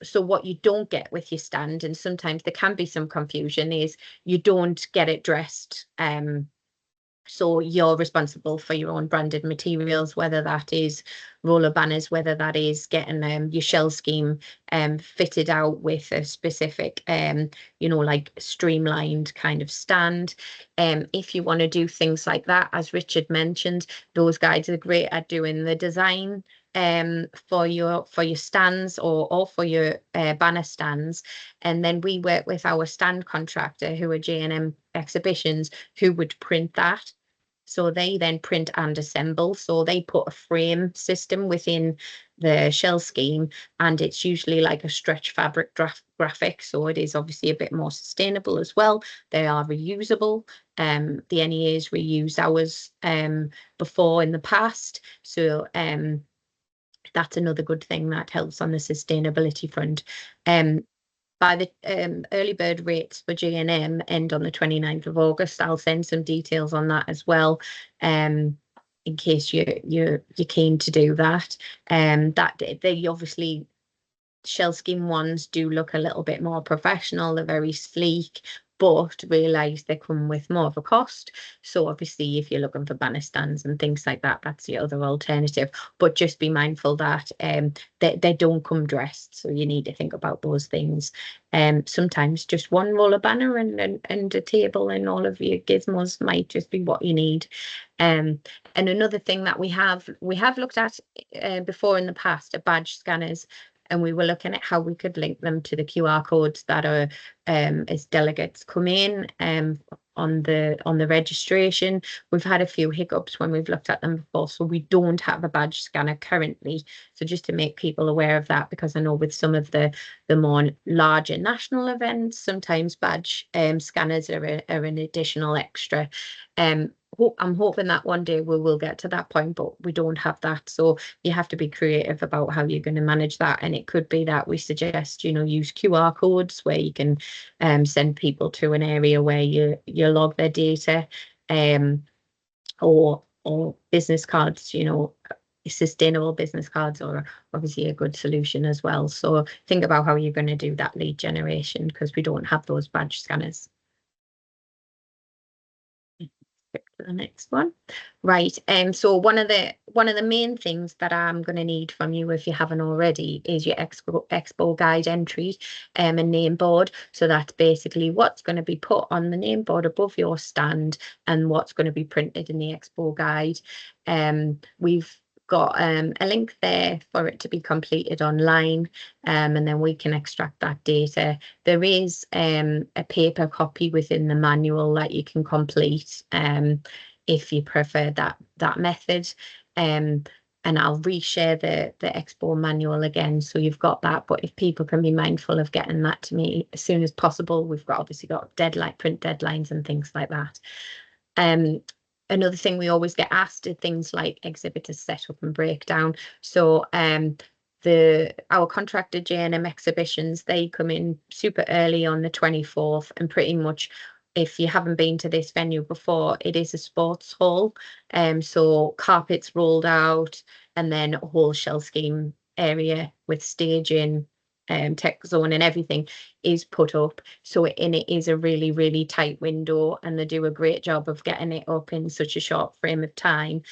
So what you don't get with your stand, and sometimes there can be some confusion, is you don't get it dressed. So you're responsible for your own branded materials, whether that is roller banners, whether that is getting your shell scheme fitted out with a specific, like streamlined kind of stand. If you want to do things like that, as Richard mentioned, those guys are great at doing the design for your stands or for your banner stands. And then we work with our stand contractor, who are J&M Exhibitions, who would print that. So they then print and assemble. So they put a frame system within the shell scheme, and it's usually like a stretch fabric graphic. So it is obviously a bit more sustainable as well. They are reusable. The NEA's reused ours before in the past. So that's another good thing that helps on the sustainability front. By the early bird rates for J&M end on the 29th of August. I'll send some details on that as well, in case you're keen to do that. That they obviously shell scheme ones do look a little bit more professional. They're very sleek, but realise they come with more of a cost. So obviously, if you're looking for banner stands and things like that, that's the other alternative. But just be mindful that they don't come dressed, so you need to think about those things. Sometimes just one roller banner and a table and all of your gizmos might just be what you need. And another thing that we have looked at before in the past are badge scanners. And we were looking at how we could link them to the QR codes that are as delegates come in. on the registration. We've had a few hiccups when we've looked at them before, so we don't have a badge scanner currently. So just to make people aware of that, because I know with some of the more larger national events, sometimes badge scanners are an additional extra. I'm hoping that one day we will get to that point, but we don't have that. So you have to be creative about how you're going to manage that. And it could be that we suggest, use QR codes where you can send people to an area where you log their data, or business cards, sustainable business cards are obviously a good solution as well. So think about how you're going to do that lead generation, because we don't have those badge scanners. Skip to the next one. Right. So one of the main things that I'm going to need from you, if you haven't already, is your expo guide entry and name board. So that's basically what's going to be put on the name board above your stand and what's going to be printed in the expo guide. We've got a link there for it to be completed online, and then we can extract that data. There is a paper copy within the manual that you can complete if you prefer that method. And I'll reshare the Expo manual again, so you've got that. But if people can be mindful of getting that to me as soon as possible, we've obviously got print deadlines and things like that. Another thing we always get asked are things like exhibitor setup and breakdown. So our contractor J&M exhibitions, they come in super early on the 24th, and pretty much, if you haven't been to this venue before, it is a sports hall. So carpets rolled out, and then a whole shell scheme area with staging, tech zone and everything is put up. So it is a really, really tight window, and they do a great job of getting it up in such a short frame of time.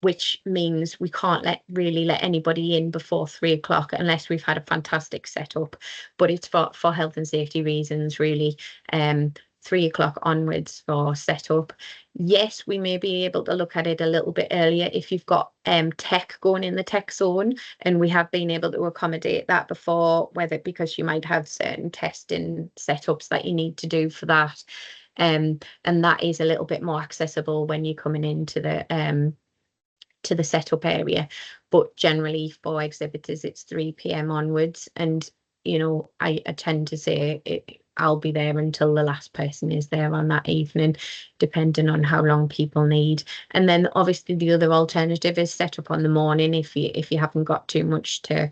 Which means we can't really let anybody in before 3 o'clock unless we've had a fantastic setup. But it's for health and safety reasons, really. 3 o'clock onwards for setup. Yes, we may be able to look at it a little bit earlier if you've got tech going in the tech zone, and we have been able to accommodate that before, whether because you might have certain testing setups that you need to do for that. And that is a little bit more accessible when you're coming into the setup area. But generally for exhibitors, it's 3 p.m. onwards, and I tend to say I'll be there until the last person is there on that evening, depending on how long people need. And then obviously the other alternative is set up on the morning if you haven't got too much to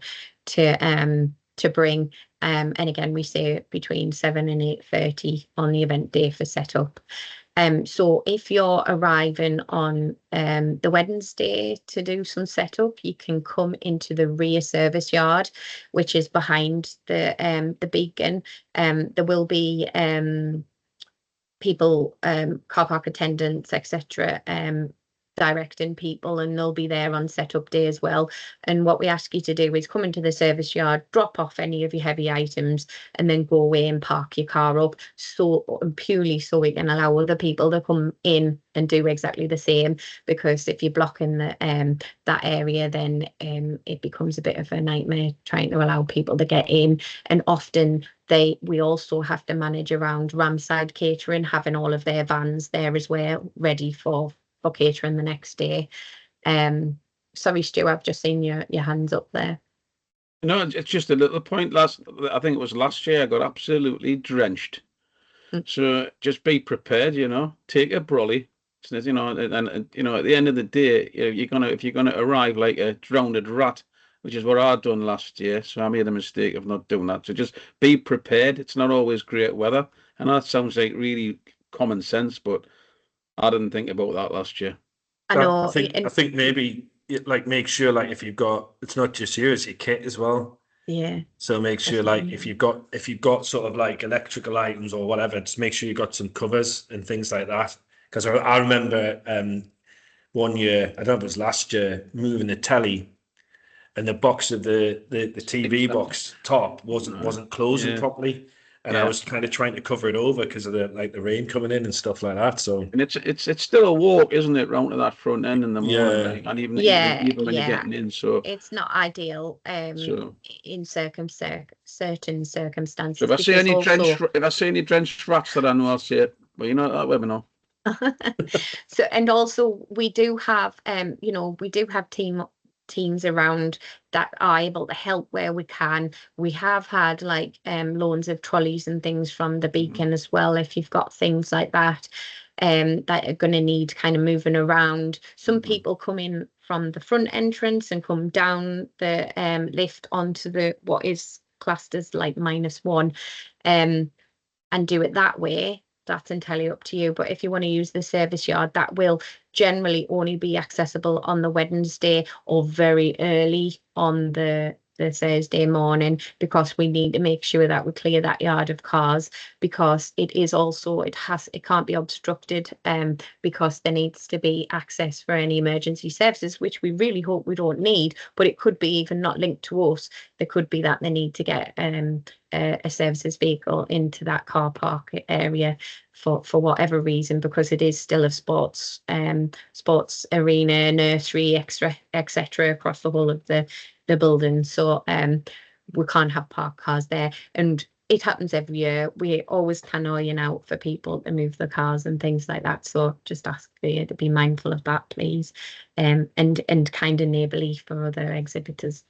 bring. And again, we say between 7 and 8:30 on the event day for setup. So if you're arriving on the Wednesday to do some setup, you can come into the rear service yard, which is behind the beacon. There will be people, car park attendants, etc., directing people, and they'll be there on setup day as well. And what we ask you to do is come into the service yard, drop off any of your heavy items, and then go away and park your car up, purely so we can allow other people to come in and do exactly the same. Because if you're blocking that area, then it becomes a bit of a nightmare trying to allow people to get in. And often we also have to manage around Ramside Catering, having all of their vans there as well, ready for catering the next day. Sorry, Stu, I've just seen your hands up there. No, it's just a little point. I think it was last year, I got absolutely drenched. So just be prepared, take a brolly, and at the end of the day, if you're gonna arrive like a drowned rat, which is what I'd done last year. So I made a mistake of not doing that. So just be prepared. It's not always great weather. And that sounds like really common sense, but I didn't think about that last year. I know. I think maybe make sure if you've got, it's not just you, it's your kit as well. Yeah. So make sure if you've got sort of electrical items or whatever, just make sure you've got some covers and things like that. Because I remember one year, I don't know if it was last year, moving the telly, and the box of the TV box top wasn't closing properly, and I was kind of trying to cover it over because of the rain coming in and stuff like that. So and it's still a walk, isn't it, round to that front end in the morning, and even when you're getting in. So it's not ideal in certain circumstances. So if I see any drenched rats that I know, I'll say it. Well, you know that webinar. So, and also we do have you know, we do have teams around that are able to help where we can. We have had like loans of trolleys and things from the beacon as well, if you've got things like that that are going to need kind of moving around. Some people come in from the front entrance and come down the lift onto the what is classed as like -1 and do it that way. That's entirely up to you. But if you want to use the service yard, that will generally only be accessible on the Wednesday or very early on the Thursday morning, because we need to make sure that we clear that yard of cars, because it is also, it can't be obstructed because there needs to be access for any emergency services, which we really hope we don't need, but it could be even not linked to us. There could be that they need to get a services vehicle into that car park area for whatever reason, because it is still a sports arena, nursery, etc. across the whole of the building. So we can't have parked cars there, and it happens every year. We always cannoying out for people to move the cars and things like that. So just ask for you to be mindful of that, please, and kind of neighbourly for other exhibitors.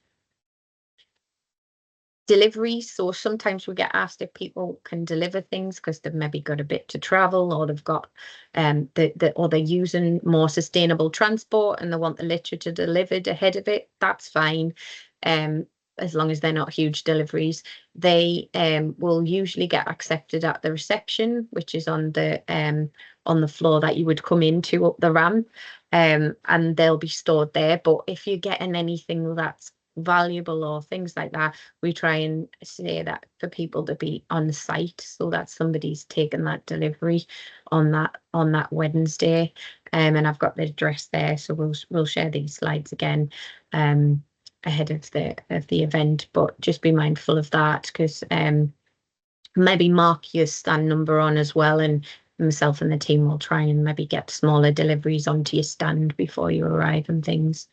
Delivery. So sometimes we get asked if people can deliver things because they've maybe got a bit to travel, or they've got or they're using more sustainable transport and they want the literature delivered ahead of it. That's fine, as long as they're not huge deliveries. They will usually get accepted at the reception, which is on the floor that you would come into up the ramp, and they'll be stored there. But if you're getting anything that's valuable or things like that, we try and say that for people to be on site, so that somebody's taken that delivery on that Wednesday. And I've got the address there, so we'll share these slides again ahead of the event. But just be mindful of that, because maybe mark your stand number on as well, and myself and the team will try and maybe get smaller deliveries onto your stand before you arrive and things.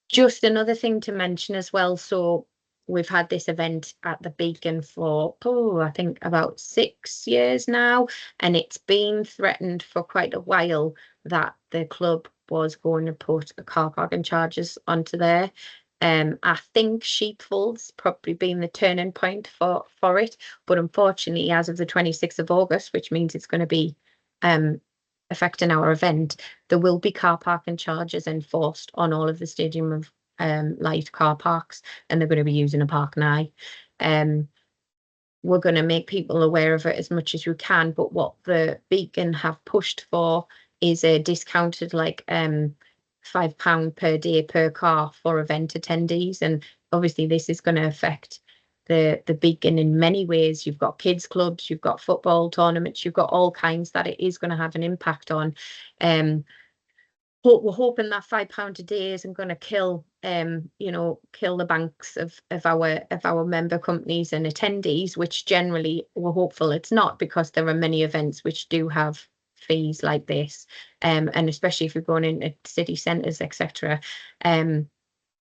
Just another thing to mention as well, so we've had this event at the Beacon for, I think about 6 years now, and it's been threatened for quite a while that the club was going to put a car parking charges onto there. I think Sheepfold's probably been the turning point for it, but unfortunately, as of the 26th of August, which means it's going to be affecting our event, there will be car parking charges enforced on all of the Stadium of Light car parks, and they're going to be using a park now. We're going to make people aware of it as much as we can, but what the Beacon have pushed for is a discounted like £5 per day per car for event attendees, and obviously this is going to affect the Beacon in many ways. You've got kids clubs, you've got football tournaments, you've got all kinds that it is going to have an impact on. We're hoping that £5 a day isn't going to kill kill the banks of our member companies and attendees, which generally we're hopeful it's not, because there are many events which do have fees like this, and especially if you're going into city centres, etc.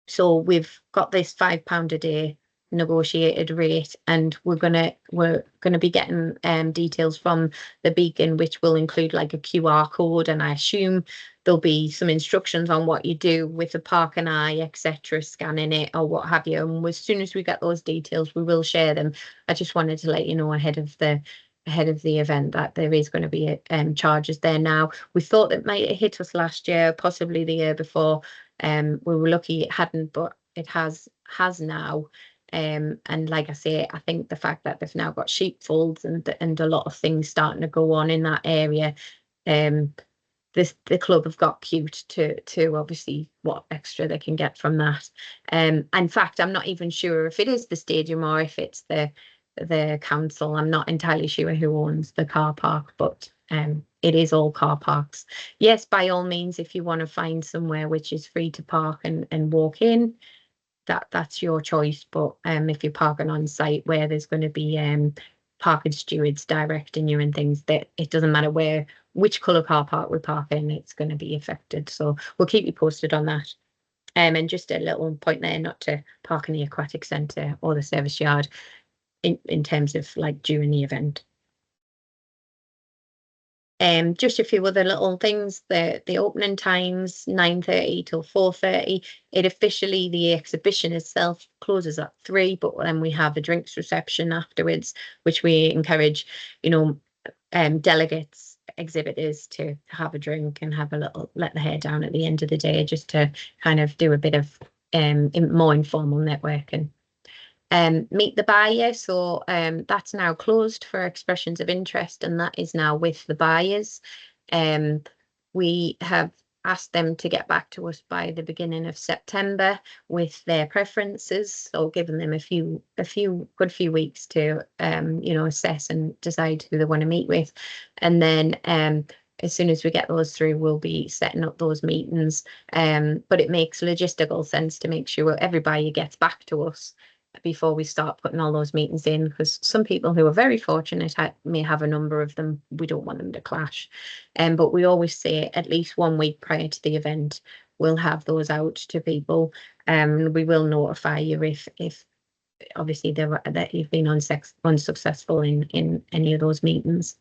So we've got this £5 a day negotiated rate, and we're gonna be getting details from the Beacon, which will include like a QR code, and I assume there'll be some instructions on what you do with the Park and Eye, etc., scanning it or what have you. And as soon as we get those details, we will share them. I just wanted to let you know ahead of the event that there is going to be charges there now. We thought it might have hit us last year, possibly the year before. We were lucky it hadn't, but it has now. And like I say, I think the fact that they've now got sheepfolds and a lot of things starting to go on in that area, the club have got cute to obviously what extra they can get from that. In fact, I'm not even sure if it is the stadium or if it's the council. I'm not entirely sure who owns the car park, but it is all car parks. Yes, by all means, if you want to find somewhere which is free to park and walk in, that's your choice. But if you're parking on site where there's going to be parking stewards directing you and things, that it doesn't matter which colour car park we park in, it's going to be affected. So we'll keep you posted on that. And just a little point there, not to park in the aquatic centre or the service yard in terms of like during the event. Just a few other little things. The opening times 9:30 till 4:30. It officially, the exhibition itself closes at 3, but then we have a drinks reception afterwards, which we encourage, delegates, exhibitors to have a drink and have a little, let the hair down at the end of the day, just to kind of do a bit of more informal networking. Meet the buyer, so that's now closed for expressions of interest, and that is now with the buyers. We have asked them to get back to us by the beginning of September with their preferences, so giving them a good few weeks to assess and decide who they want to meet with, and then as soon as we get those through, we'll be setting up those meetings. But it makes logistical sense to make sure every buyer gets back to us before we start putting all those meetings in, because some people who are very fortunate may have a number of them. We don't want them to clash. But we always say at least 1 week prior to the event, we'll have those out to people. We will notify you if obviously that you've been unsuccessful in any of those meetings.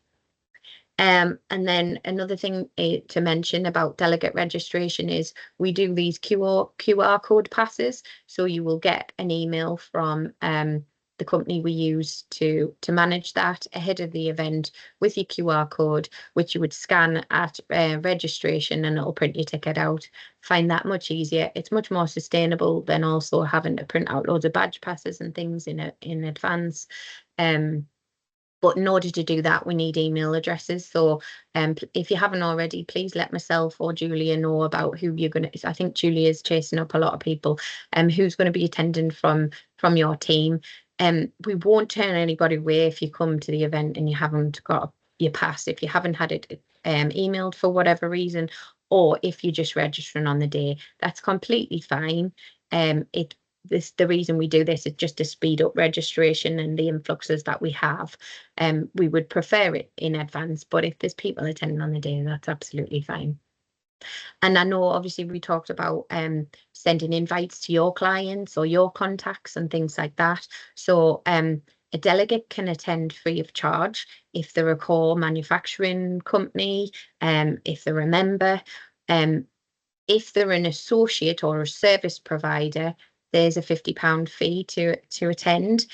And then another thing to mention about delegate registration is we do these QR code passes. So you will get an email from the company we use to manage that ahead of the event with your QR code, which you would scan at registration, and it'll print your ticket out. Find that much easier. It's much more sustainable than also having to print out loads of badge passes and things in advance. But in order to do that, we need email addresses. So if you haven't already, please let myself or Julia know about who you're going to. I think Julia's chasing up a lot of people who's going to be attending from your team. We won't turn anybody away if you come to the event and you haven't got your pass, if you haven't had it emailed for whatever reason, or if you're just registering on the day. That's completely fine. The reason we do this is just to speed up registration and the influxes that we have. We would prefer it in advance, but if there's people attending on the day, that's absolutely fine. And I know obviously we talked about sending invites to your clients or your contacts and things like that. So a delegate can attend free of charge if they're a core manufacturing company, if they're a member. If they're an associate or a service provider, there's a £50 fee to attend.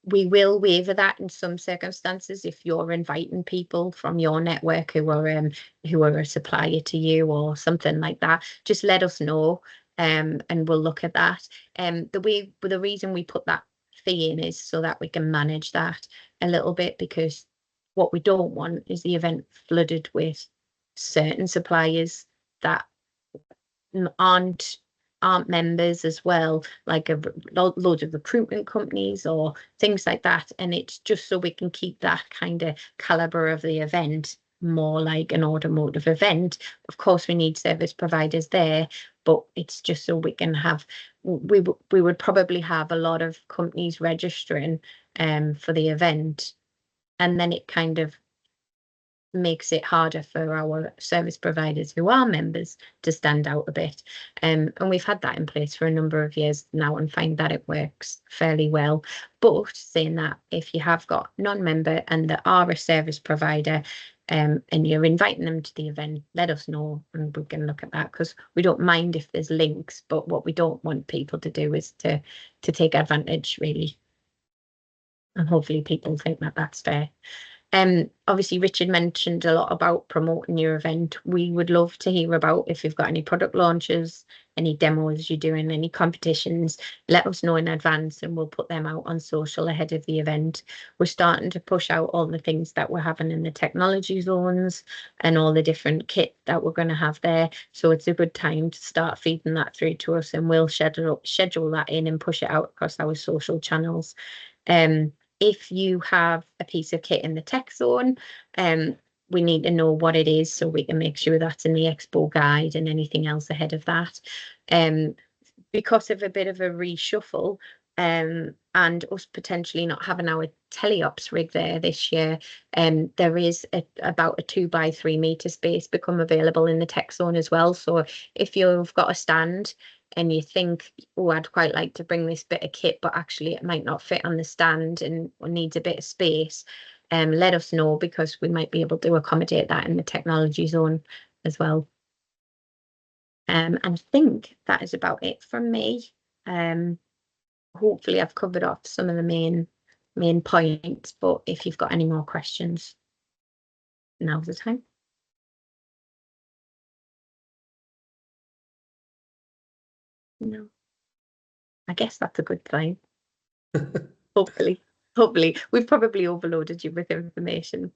We will waiver that in some circumstances if you're inviting people from your network who are a supplier to you or something like that. Just let us know, and we'll look at that. The reason we put that fee in is so that we can manage that a little bit, because what we don't want is the event flooded with certain suppliers that aren't members as well, like loads of recruitment companies or things like that. And it's just so we can keep that kind of caliber of the event more like an automotive event. Of course, we need service providers there, but it's just so we can have, we would probably have a lot of companies registering for the event, and then it kind of makes it harder for our service providers who are members to stand out a bit. And we've had that in place for a number of years now and find that it works fairly well. But saying that, if you have got non-member and they are a service provider, and you're inviting them to the event, let us know and we can look at that, because we don't mind if there's links, but what we don't want people to do is to take advantage, really. And hopefully people think that that's fair. Obviously, Richard mentioned a lot about promoting your event. We would love to hear about if you've got any product launches, any demos you're doing, any competitions. Let us know in advance and we'll put them out on social ahead of the event. We're starting to push out all the things that we're having in the technology zones and all the different kit that we're going to have there. So it's a good time to start feeding that through to us, and we'll schedule that in and push it out across our social channels. If you have a piece of kit in the tech zone, we need to know what it is so we can make sure that's in the expo guide and anything else ahead of that. Because of a bit of a reshuffle, and us potentially not having our teleops rig there this year, there is about a 2x3 meter space become available in the tech zone as well. So if you've got a stand and you think, oh, I'd quite like to bring this bit of kit, but actually it might not fit on the stand and needs a bit of space, let us know, because we might be able to accommodate that in the technology zone as well. And I think that is about it from me. Hopefully I've covered off some of the main points, but if you've got any more questions, now's the time. No, I guess that's a good sign. Hopefully we've probably overloaded you with information.